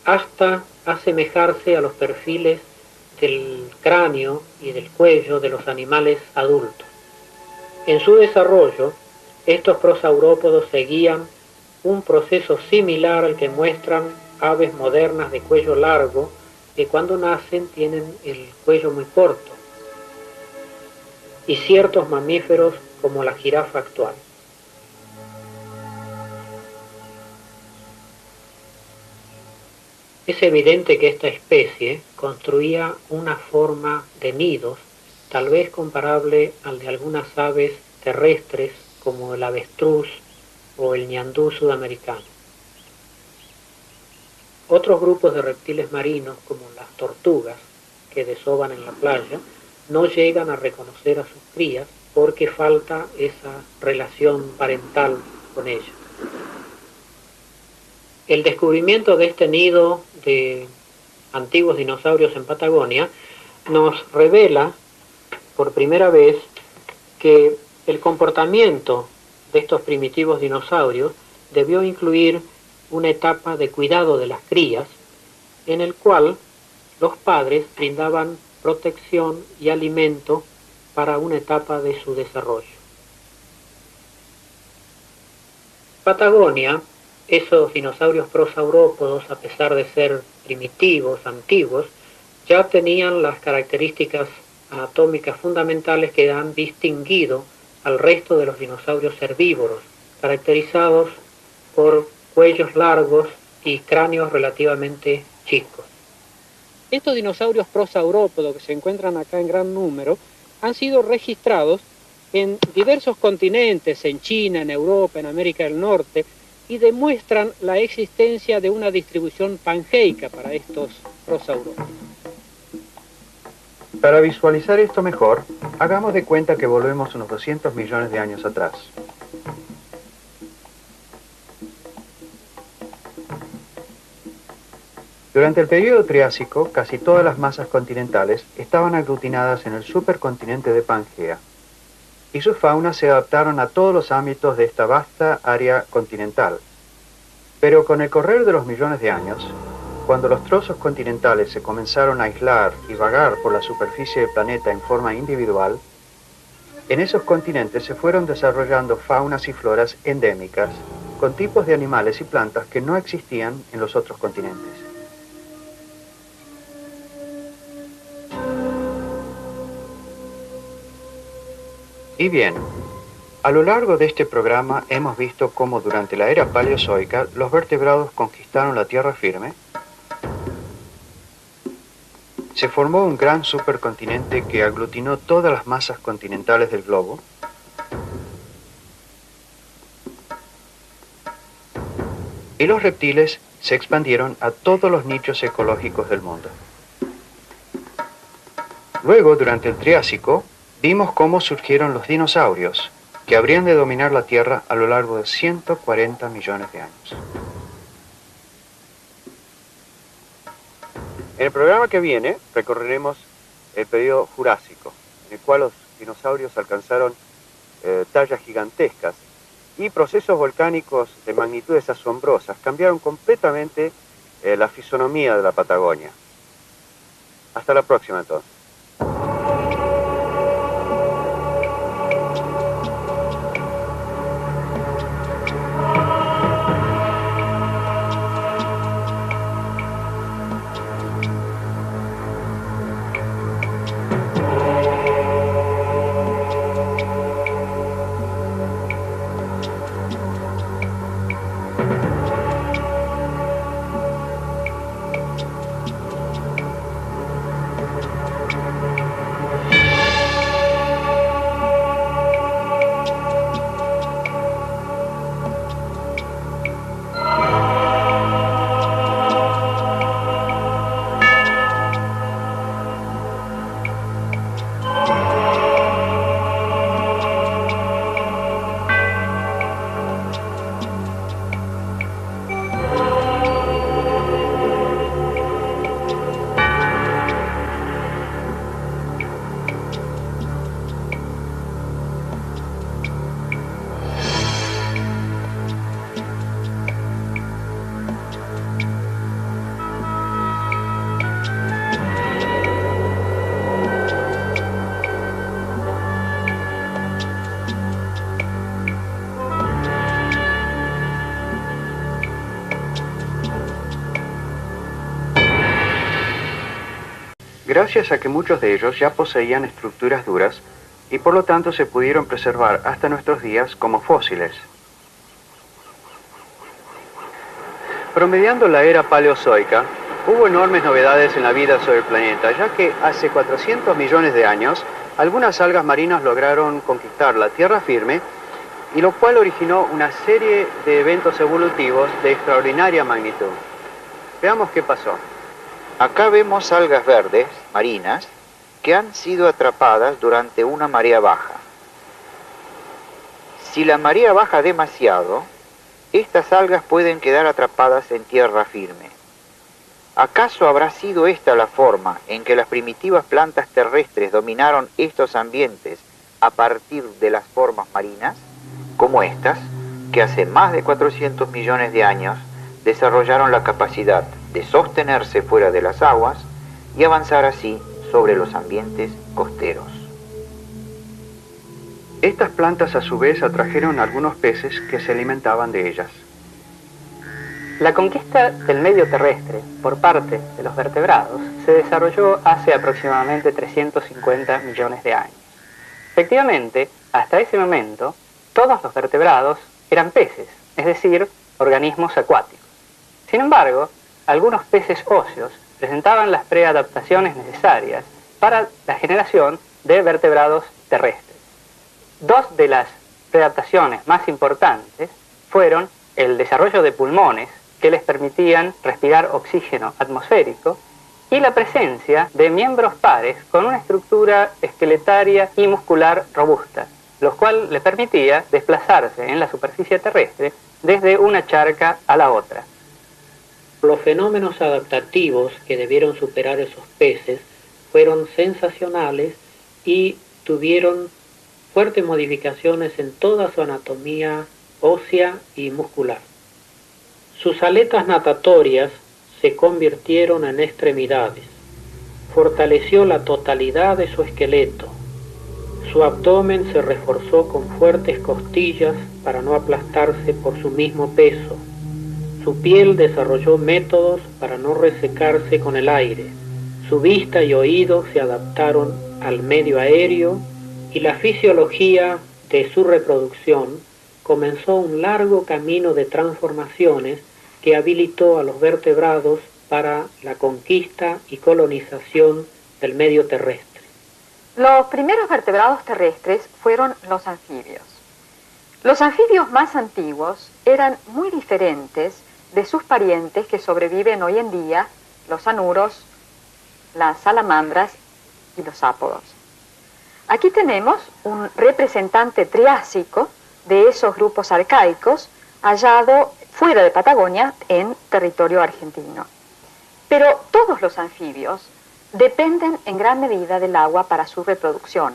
hasta asemejarse a los perfiles del cráneo y del cuello de los animales adultos. En su desarrollo, estos prosaurópodos seguían un proceso similar al que muestran aves modernas de cuello largo, que cuando nacen tienen el cuello muy corto, y ciertos mamíferos como la jirafa actual. Es evidente que esta especie construía una forma de nidos, tal vez comparable al de algunas aves terrestres como el avestruz o el ñandú sudamericano. Otros grupos de reptiles marinos, como las tortugas, que desovan en la playa, no llegan a reconocer a sus crías porque falta esa relación parental con ellas. El descubrimiento de este nido de antiguos dinosaurios en Patagonia nos revela por primera vez que el comportamiento de estos primitivos dinosaurios debió incluir una etapa de cuidado de las crías, en el cual los padres brindaban protección y alimento para una etapa de su desarrollo. Patagonia, esos dinosaurios prosaurópodos, a pesar de ser primitivos, antiguos, ya tenían las características anatómicas fundamentales que han distinguido al resto de los dinosaurios herbívoros, caracterizados por cuellos largos y cráneos relativamente chicos. Estos dinosaurios prosaurópodos, que se encuentran acá en gran número, han sido registrados en diversos continentes, en China, en Europa, en América del Norte, y demuestran la existencia de una distribución pangeica para estos prosaurópodos. Para visualizar esto mejor, hagamos de cuenta que volvemos unos 200 millones de años atrás. Durante el período Triásico, casi todas las masas continentales estaban aglutinadas en el supercontinente de Pangea, y sus faunas se adaptaron a todos los ámbitos de esta vasta área continental. Pero con el correr de los millones de años, cuando los trozos continentales se comenzaron a aislar y vagar por la superficie del planeta en forma individual, en esos continentes se fueron desarrollando faunas y floras endémicas, con tipos de animales y plantas que no existían en los otros continentes. Y bien, a lo largo de este programa hemos visto cómo durante la era paleozoica los vertebrados conquistaron la tierra firme. Se formó un gran supercontinente que aglutinó todas las masas continentales del globo. Y los reptiles se expandieron a todos los nichos ecológicos del mundo. Luego, durante el Triásico, vimos cómo surgieron los dinosaurios, que habrían de dominar la Tierra a lo largo de 140 millones de años. En el programa que viene recorreremos el periodo Jurásico, en el cual los dinosaurios alcanzaron tallas gigantescas y procesos volcánicos de magnitudes asombrosas cambiaron completamente la fisonomía de la Patagonia. Hasta la próxima entonces. gracias a que muchos de ellos ya poseían estructuras duras y por lo tanto se pudieron preservar hasta nuestros días como fósiles. Promediando la era paleozoica, hubo enormes novedades en la vida sobre el planeta, ya que hace 400 millones de años algunas algas marinas lograron conquistar la tierra firme, y lo cual originó una serie de eventos evolutivos de extraordinaria magnitud. Veamos qué pasó. Acá vemos algas verdes, marinas, que han sido atrapadas durante una marea baja. Si la marea baja demasiado, estas algas pueden quedar atrapadas en tierra firme. ¿Acaso habrá sido esta la forma en que las primitivas plantas terrestres dominaron estos ambientes a partir de las formas marinas, como estas, que hace más de 400 millones de años desarrollaron la capacidad de sostenerse fuera de las aguas y avanzar así sobre los ambientes costeros? Estas plantas a su vez atrajeron algunos peces que se alimentaban de ellas. La conquista del medio terrestre por parte de los vertebrados se desarrolló hace aproximadamente 350 millones de años. Efectivamente, hasta ese momento, todos los vertebrados eran peces, es decir, organismos acuáticos. Sin embargo, algunos peces óseos presentaban las preadaptaciones necesarias para la generación de vertebrados terrestres. Dos de las preadaptaciones más importantes fueron el desarrollo de pulmones que les permitían respirar oxígeno atmosférico y la presencia de miembros pares con una estructura esqueletaria y muscular robusta, lo cual les permitía desplazarse en la superficie terrestre desde una charca a la otra. Los fenómenos adaptativos que debieron superar esos peces fueron sensacionales y tuvieron fuertes modificaciones en toda su anatomía ósea y muscular. Sus aletas natatorias se convirtieron en extremidades. Fortaleció la totalidad de su esqueleto. Su abdomen se reforzó con fuertes costillas para no aplastarse por su mismo peso. Su piel desarrolló métodos para no resecarse con el aire. Su vista y oído se adaptaron al medio aéreo y la fisiología de su reproducción comenzó un largo camino de transformaciones que habilitó a los vertebrados para la conquista y colonización del medio terrestre. Los primeros vertebrados terrestres fueron los anfibios. Los anfibios más antiguos eran muy diferentes de sus parientes que sobreviven hoy en día, los anuros, las salamandras y los ápodos. Aquí tenemos un representante triásico de esos grupos arcaicos hallado fuera de Patagonia en territorio argentino. Pero todos los anfibios dependen en gran medida del agua para su reproducción,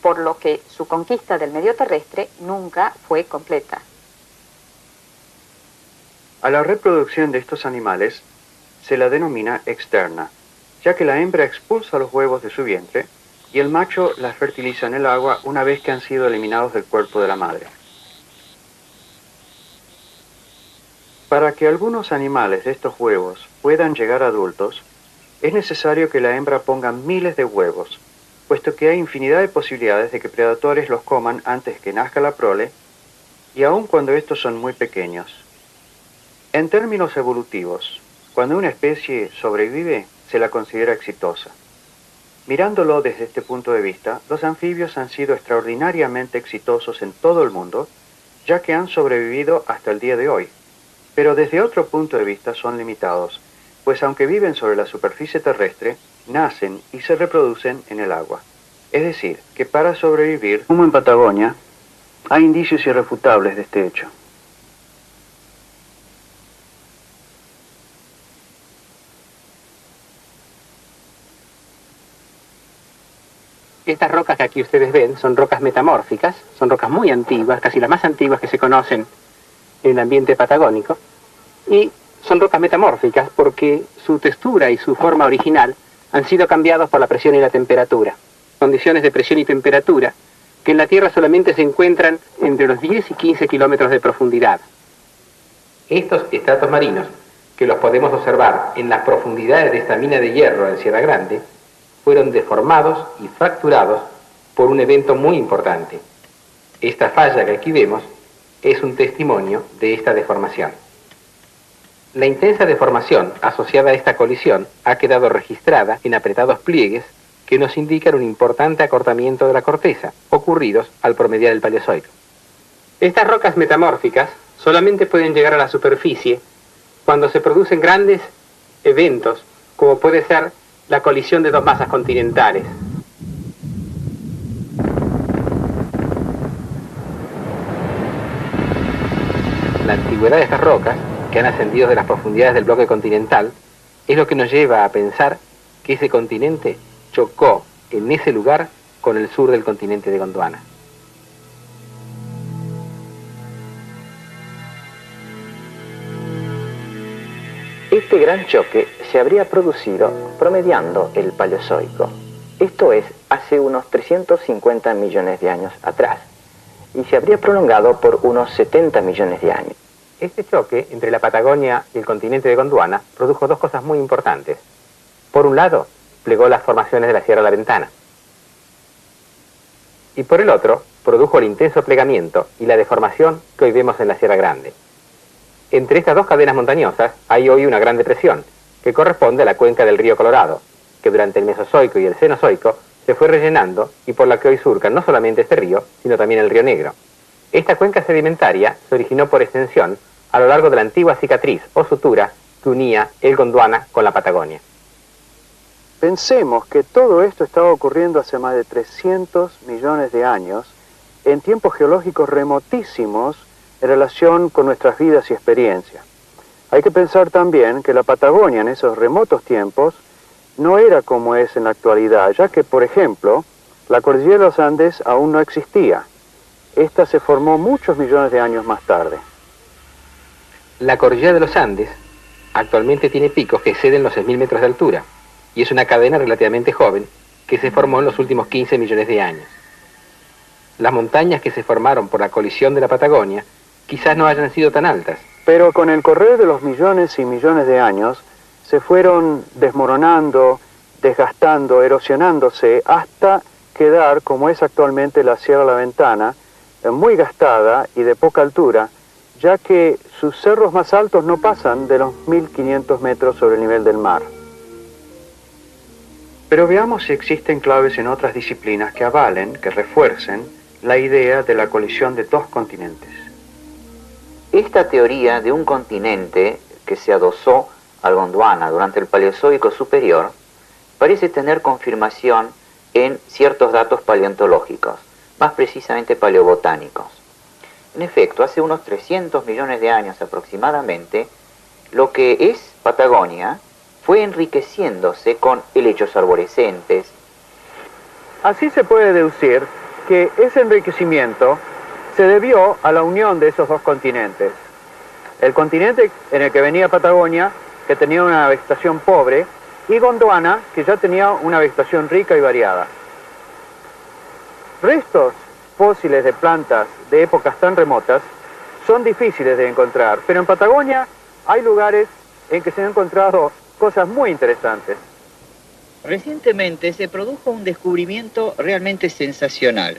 por lo que su conquista del medio terrestre nunca fue completa. A la reproducción de estos animales se la denomina externa, ya que la hembra expulsa los huevos de su vientre y el macho las fertiliza en el agua una vez que han sido eliminados del cuerpo de la madre. Para que algunos animales de estos huevos puedan llegar a adultos, es necesario que la hembra ponga miles de huevos, puesto que hay infinidad de posibilidades de que predadores los coman antes que nazca la prole, y aun cuando estos son muy pequeños. En términos evolutivos, cuando una especie sobrevive, se la considera exitosa. Mirándolo desde este punto de vista, los anfibios han sido extraordinariamente exitosos en todo el mundo, ya que han sobrevivido hasta el día de hoy. Pero desde otro punto de vista son limitados, pues aunque viven sobre la superficie terrestre, nacen y se reproducen en el agua. Es decir, que para sobrevivir, como en Patagonia, hay indicios irrefutables de este hecho. Estas rocas que aquí ustedes ven son rocas metamórficas, son rocas muy antiguas, casi las más antiguas que se conocen en el ambiente patagónico, y son rocas metamórficas porque su textura y su forma original han sido cambiados por la presión y la temperatura. Condiciones de presión y temperatura que en la Tierra solamente se encuentran entre los 10 y 15 kilómetros de profundidad. Estos estratos marinos, que los podemos observar en las profundidades de esta mina de hierro en Sierra Grande, fueron deformados y fracturados por un evento muy importante. Esta falla que aquí vemos es un testimonio de esta deformación. La intensa deformación asociada a esta colisión ha quedado registrada en apretados pliegues que nos indican un importante acortamiento de la corteza, ocurridos al promediar el Paleozoico. Estas rocas metamórficas solamente pueden llegar a la superficie cuando se producen grandes eventos, como puede ser la colisión de dos masas continentales. La antigüedad de estas rocas, que han ascendido de las profundidades del bloque continental, es lo que nos lleva a pensar que ese continente chocó en ese lugar con el sur del continente de Gondwana. Este gran choque se habría producido promediando el Paleozoico, esto es, hace unos 350 millones de años atrás, y se habría prolongado por unos 70 millones de años. Este choque entre la Patagonia y el continente de Gondwana produjo dos cosas muy importantes. Por un lado, plegó las formaciones de la Sierra La Ventana. Y por el otro, produjo el intenso plegamiento y la deformación que hoy vemos en la Sierra Grande. Entre estas dos cadenas montañosas hay hoy una gran depresión, que corresponde a la cuenca del río Colorado, que durante el Mesozoico y el Cenozoico se fue rellenando y por la que hoy surcan no solamente este río, sino también el río Negro. Esta cuenca sedimentaria se originó por extensión a lo largo de la antigua cicatriz o sutura que unía el Gondwana con la Patagonia. Pensemos que todo esto estaba ocurriendo hace más de 300 millones de años, en tiempos geológicos remotísimos en relación con nuestras vidas y experiencias. Hay que pensar también que la Patagonia en esos remotos tiempos no era como es en la actualidad, ya que, por ejemplo, la cordillera de los Andes aún no existía. Esta se formó muchos millones de años más tarde. La cordillera de los Andes actualmente tiene picos que exceden los 6.000 metros de altura y es una cadena relativamente joven que se formó en los últimos 15 millones de años. Las montañas que se formaron por la colisión de la Patagonia quizás no hayan sido tan altas. Pero con el correr de los millones y millones de años se fueron desmoronando, desgastando, erosionándose hasta quedar como es actualmente la Sierra La Ventana, muy gastada y de poca altura, ya que sus cerros más altos no pasan de los 1.500 metros sobre el nivel del mar. Pero veamos si existen claves en otras disciplinas que avalen, que refuercen la idea de la colisión de dos continentes. Esta teoría de un continente que se adosó al Gondwana durante el Paleozoico superior parece tener confirmación en ciertos datos paleontológicos, más precisamente paleobotánicos. En efecto, hace unos 300 millones de años aproximadamente, lo que es Patagonia fue enriqueciéndose con helechos arborescentes. Así se puede deducir que ese enriquecimiento se debió a la unión de esos dos continentes. El continente en el que venía Patagonia, que tenía una vegetación pobre, y Gondwana, que ya tenía una vegetación rica y variada. Restos fósiles de plantas de épocas tan remotas son difíciles de encontrar, pero en Patagonia hay lugares en que se han encontrado cosas muy interesantes. Recientemente se produjo un descubrimiento realmente sensacional.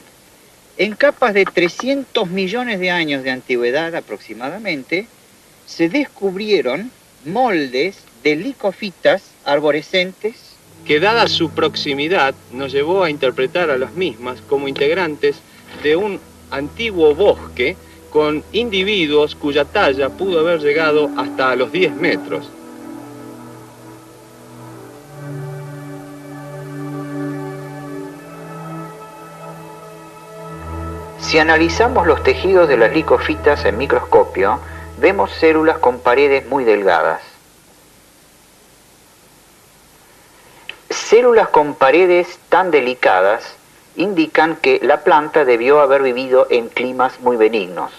En capas de 300 millones de años de antigüedad aproximadamente, se descubrieron moldes de licofitas arborescentes que dada su proximidad nos llevó a interpretar a las mismas como integrantes de un antiguo bosque con individuos cuya talla pudo haber llegado hasta los 10 metros. Si analizamos los tejidos de las licofitas en microscopio, vemos células con paredes muy delgadas. Células con paredes tan delicadas indican que la planta debió haber vivido en climas muy benignos.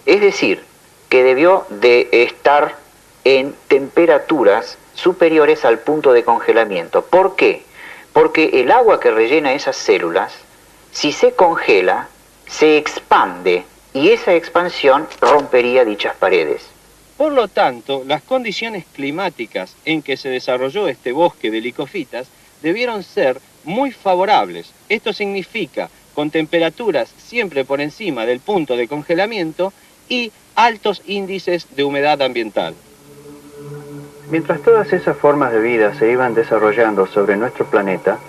Es decir, que debió de estar en temperaturas superiores al punto de congelamiento. ¿Por qué? Porque el agua que rellena esas células, si se congela, se expande y esa expansión rompería dichas paredes. Por lo tanto, las condiciones climáticas en que se desarrolló este bosque de licofitas debieron ser muy favorables. Esto significa con temperaturas siempre por encima del punto de congelamiento y altos índices de humedad ambiental. Mientras todas esas formas de vida se iban desarrollando sobre nuestro planeta,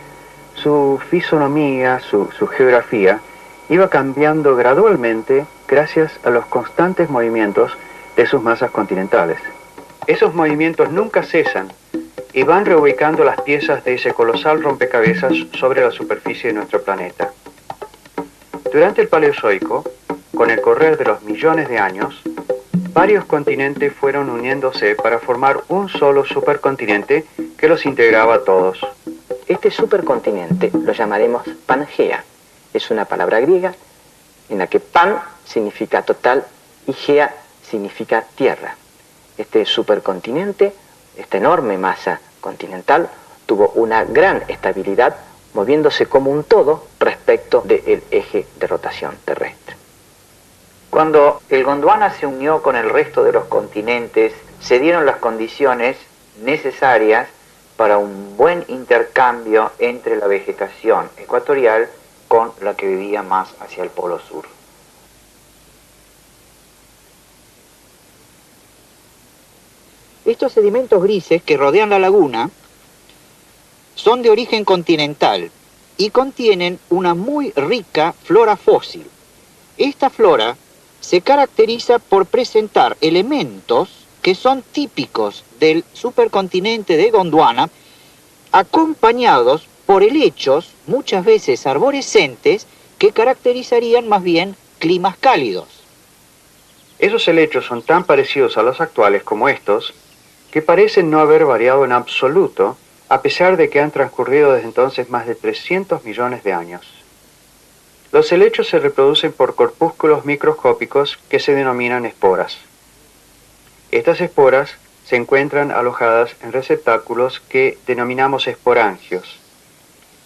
su fisonomía, su geografía, iba cambiando gradualmente gracias a los constantes movimientos de sus masas continentales. Esos movimientos nunca cesan y van reubicando las piezas de ese colosal rompecabezas sobre la superficie de nuestro planeta. Durante el Paleozoico, con el correr de los millones de años, varios continentes fueron uniéndose para formar un solo supercontinente que los integraba a todos. Este supercontinente lo llamaremos Pangea. Es una palabra griega en la que pan significa total y gea significa tierra. Este supercontinente, esta enorme masa continental, tuvo una gran estabilidad moviéndose como un todo respecto del eje de rotación terrestre. Cuando el Gondwana se unió con el resto de los continentes, se dieron las condiciones necesarias para un buen intercambio entre la vegetación ecuatorial con la que vivía más hacia el polo sur. Estos sedimentos grises que rodean la laguna son de origen continental y contienen una muy rica flora fósil. Esta flora se caracteriza por presentar elementos que son típicos del supercontinente de Gondwana, acompañados por helechos, muchas veces arborescentes, que caracterizarían más bien climas cálidos. Esos helechos son tan parecidos a los actuales como estos, que parecen no haber variado en absoluto, a pesar de que han transcurrido desde entonces más de 300 millones de años. Los helechos se reproducen por corpúsculos microscópicos que se denominan esporas. Estas esporas se encuentran alojadas en receptáculos que denominamos esporangios,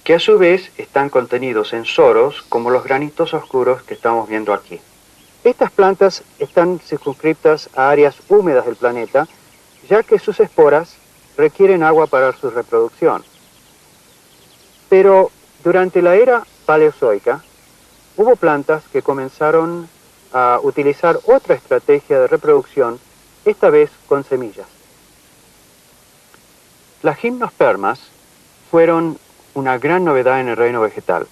que a su vez están contenidos en soros como los granitos oscuros que estamos viendo aquí. Estas plantas están circunscriptas a áreas húmedas del planeta, ya que sus esporas requieren agua para su reproducción. Pero durante la era paleozoica, hubo plantas que comenzaron a utilizar otra estrategia de reproducción, esta vez con semillas. Las gimnospermas fueron una gran novedad en el reino vegetal,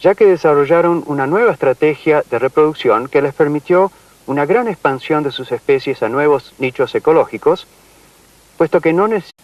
ya que desarrollaron una nueva estrategia de reproducción que les permitió una gran expansión de sus especies a nuevos nichos ecológicos, puesto que no necesitan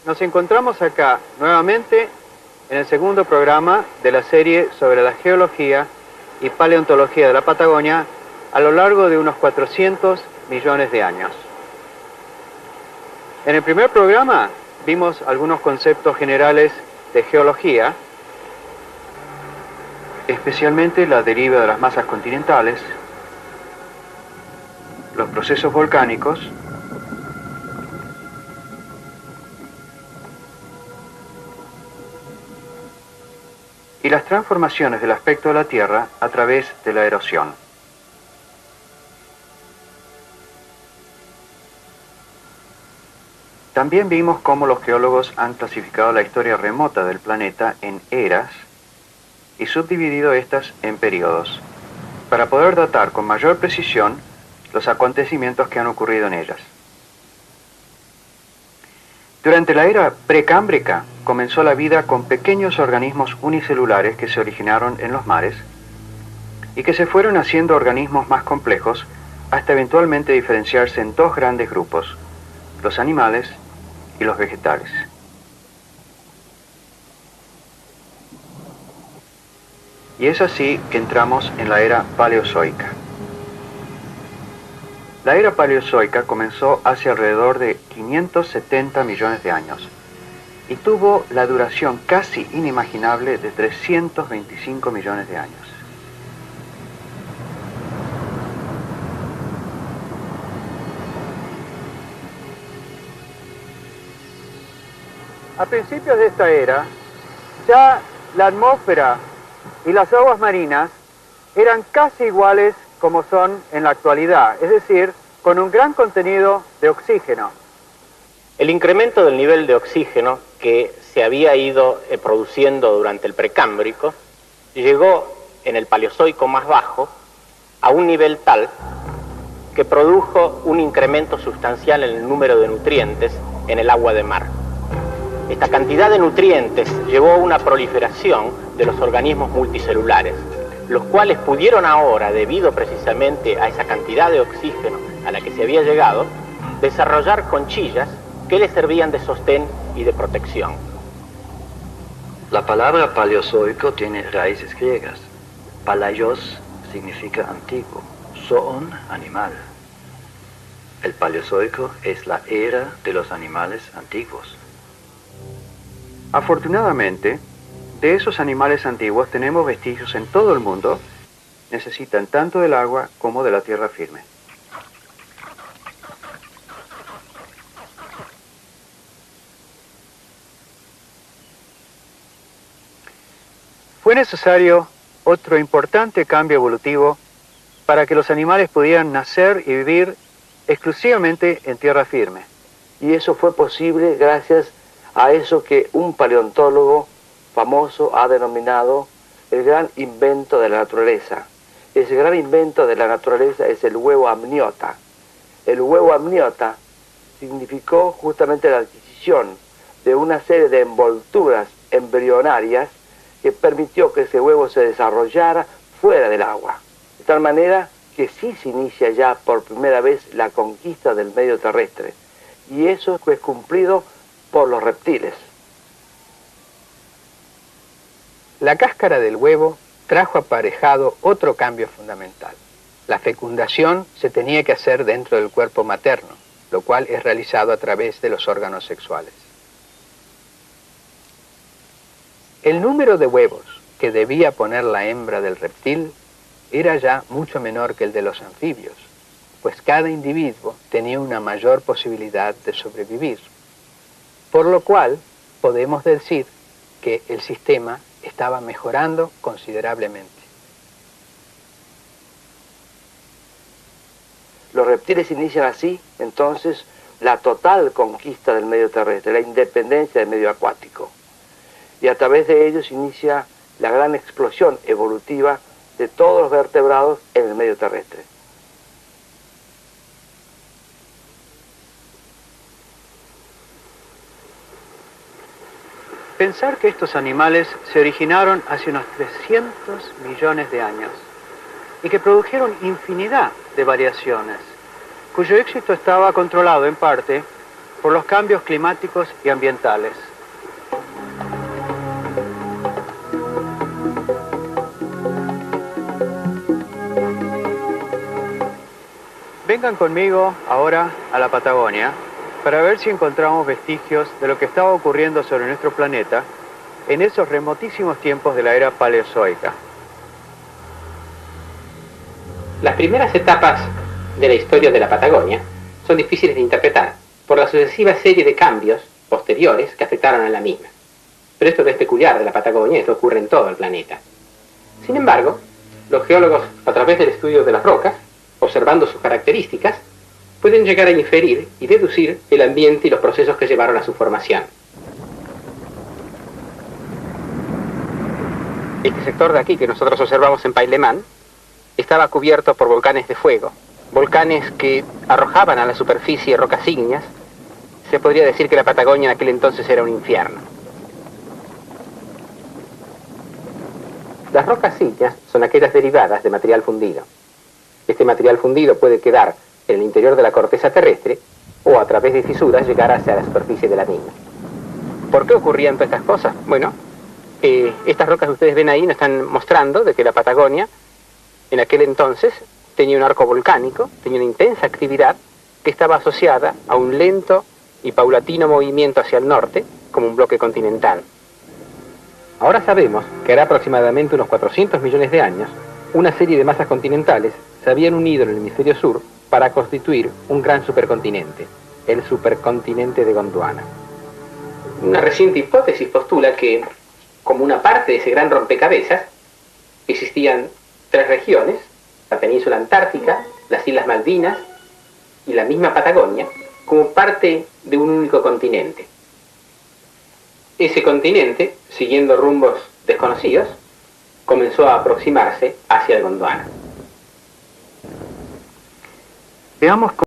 Nos encontramos acá nuevamente en el segundo programa de la serie sobre la geología y paleontología de la Patagonia a lo largo de unos 400 millones de años. En el primer programa vimos algunos conceptos generales de geología, especialmente la deriva de las masas continentales, los procesos volcánicos, y las las transformaciones del aspecto de la Tierra a través de la erosión. También vimos cómo los geólogos han clasificado la historia remota del planeta en eras y subdividido estas en periodos, para poder datar con mayor precisión los acontecimientos que han ocurrido en ellas. Durante la era precámbrica comenzó la vida con pequeños organismos unicelulares que se originaron en los mares y que se fueron haciendo organismos más complejos hasta eventualmente diferenciarse en dos grandes grupos, los animales y los vegetales. Y es así que entramos en la era paleozoica. La era paleozoica comenzó hace alrededor de 570 millones de años y tuvo la duración casi inimaginable de 325 millones de años. A principios de esta era, ya la atmósfera y las aguas marinas eran casi iguales como son en la actualidad, es decir, con un gran contenido de oxígeno. El incremento del nivel de oxígeno que se había ido produciendo durante el precámbrico llegó en el Paleozoico más bajo a un nivel tal que produjo un incremento sustancial en el número de nutrientes en el agua de mar. Esta cantidad de nutrientes llevó a una proliferación de los organismos multicelulares, los cuales pudieron ahora, debido precisamente a esa cantidad de oxígeno a la que se había llegado, desarrollar conchillas que les servían de sostén y de protección. La palabra paleozoico tiene raíces griegas. Palaios significa antiguo, zoon, animal. El paleozoico es la era de los animales antiguos. Afortunadamente, de esos animales antiguos tenemos vestigios en todo el mundo. Necesitan tanto del agua como de la tierra firme. Fue necesario otro importante cambio evolutivo para que los animales pudieran nacer y vivir exclusivamente en tierra firme. Y eso fue posible gracias a eso que un paleontólogo famoso ha denominado el gran invento de la naturaleza. Ese gran invento de la naturaleza es el huevo amniota. El huevo amniota significó justamente la adquisición de una serie de envolturas embrionarias que permitió que ese huevo se desarrollara fuera del agua. De tal manera que sí se inicia ya por primera vez la conquista del medio terrestre. Y eso es cumplido por los reptiles. La cáscara del huevo trajo aparejado otro cambio fundamental. La fecundación se tenía que hacer dentro del cuerpo materno, lo cual es realizado a través de los órganos sexuales. El número de huevos que debía poner la hembra del reptil era ya mucho menor que el de los anfibios, pues cada individuo tenía una mayor posibilidad de sobrevivir. Por lo cual, podemos decir que el sistema estaba mejorando considerablemente. Los reptiles inician así, entonces, la total conquista del medio terrestre, la independencia del medio acuático. Y a través de ellos inicia la gran explosión evolutiva de todos los vertebrados en el medio terrestre. Pensar que estos animales se originaron hace unos 300 millones de años y que produjeron infinidad de variaciones, cuyo éxito estaba controlado en parte por los cambios climáticos y ambientales. Vengan conmigo ahora a la Patagonia para ver si encontramos vestigios de lo que estaba ocurriendo sobre nuestro planeta en esos remotísimos tiempos de la era paleozoica. Las primeras etapas de la historia de la Patagonia son difíciles de interpretar por la sucesiva serie de cambios posteriores que afectaron a la misma. Pero esto no es peculiar de la Patagonia, esto ocurre en todo el planeta. Sin embargo, los geólogos, a través del estudio de las rocas, observando sus características, pueden llegar a inferir y deducir el ambiente y los procesos que llevaron a su formación. Este sector de aquí que nosotros observamos en Pailemán estaba cubierto por volcanes de fuego, volcanes que arrojaban a la superficie rocas ígneas. Se podría decir que la Patagonia en aquel entonces era un infierno. Las rocas ígneas son aquellas derivadas de material fundido. Este material fundido puede quedar en el interior de la corteza terrestre o a través de fisuras llegar hacia la superficie de la misma. ¿Por qué ocurrían todas estas cosas? Bueno, estas rocas que ustedes ven ahí nos están mostrando de que la Patagonia en aquel entonces tenía un arco volcánico, tenía una intensa actividad que estaba asociada a un lento y paulatino movimiento hacia el norte como un bloque continental. Ahora sabemos que hará aproximadamente unos 400 millones de años, una serie de masas continentales se habían unido en el hemisferio sur para constituir un gran supercontinente, el supercontinente de Gondwana. Una reciente hipótesis postula que, como una parte de ese gran rompecabezas, existían tres regiones, la península antártica, las Islas Malvinas y la misma Patagonia, como parte de un único continente. Ese continente, siguiendo rumbos desconocidos, comenzó a aproximarse hacia el Gondwana. Veamos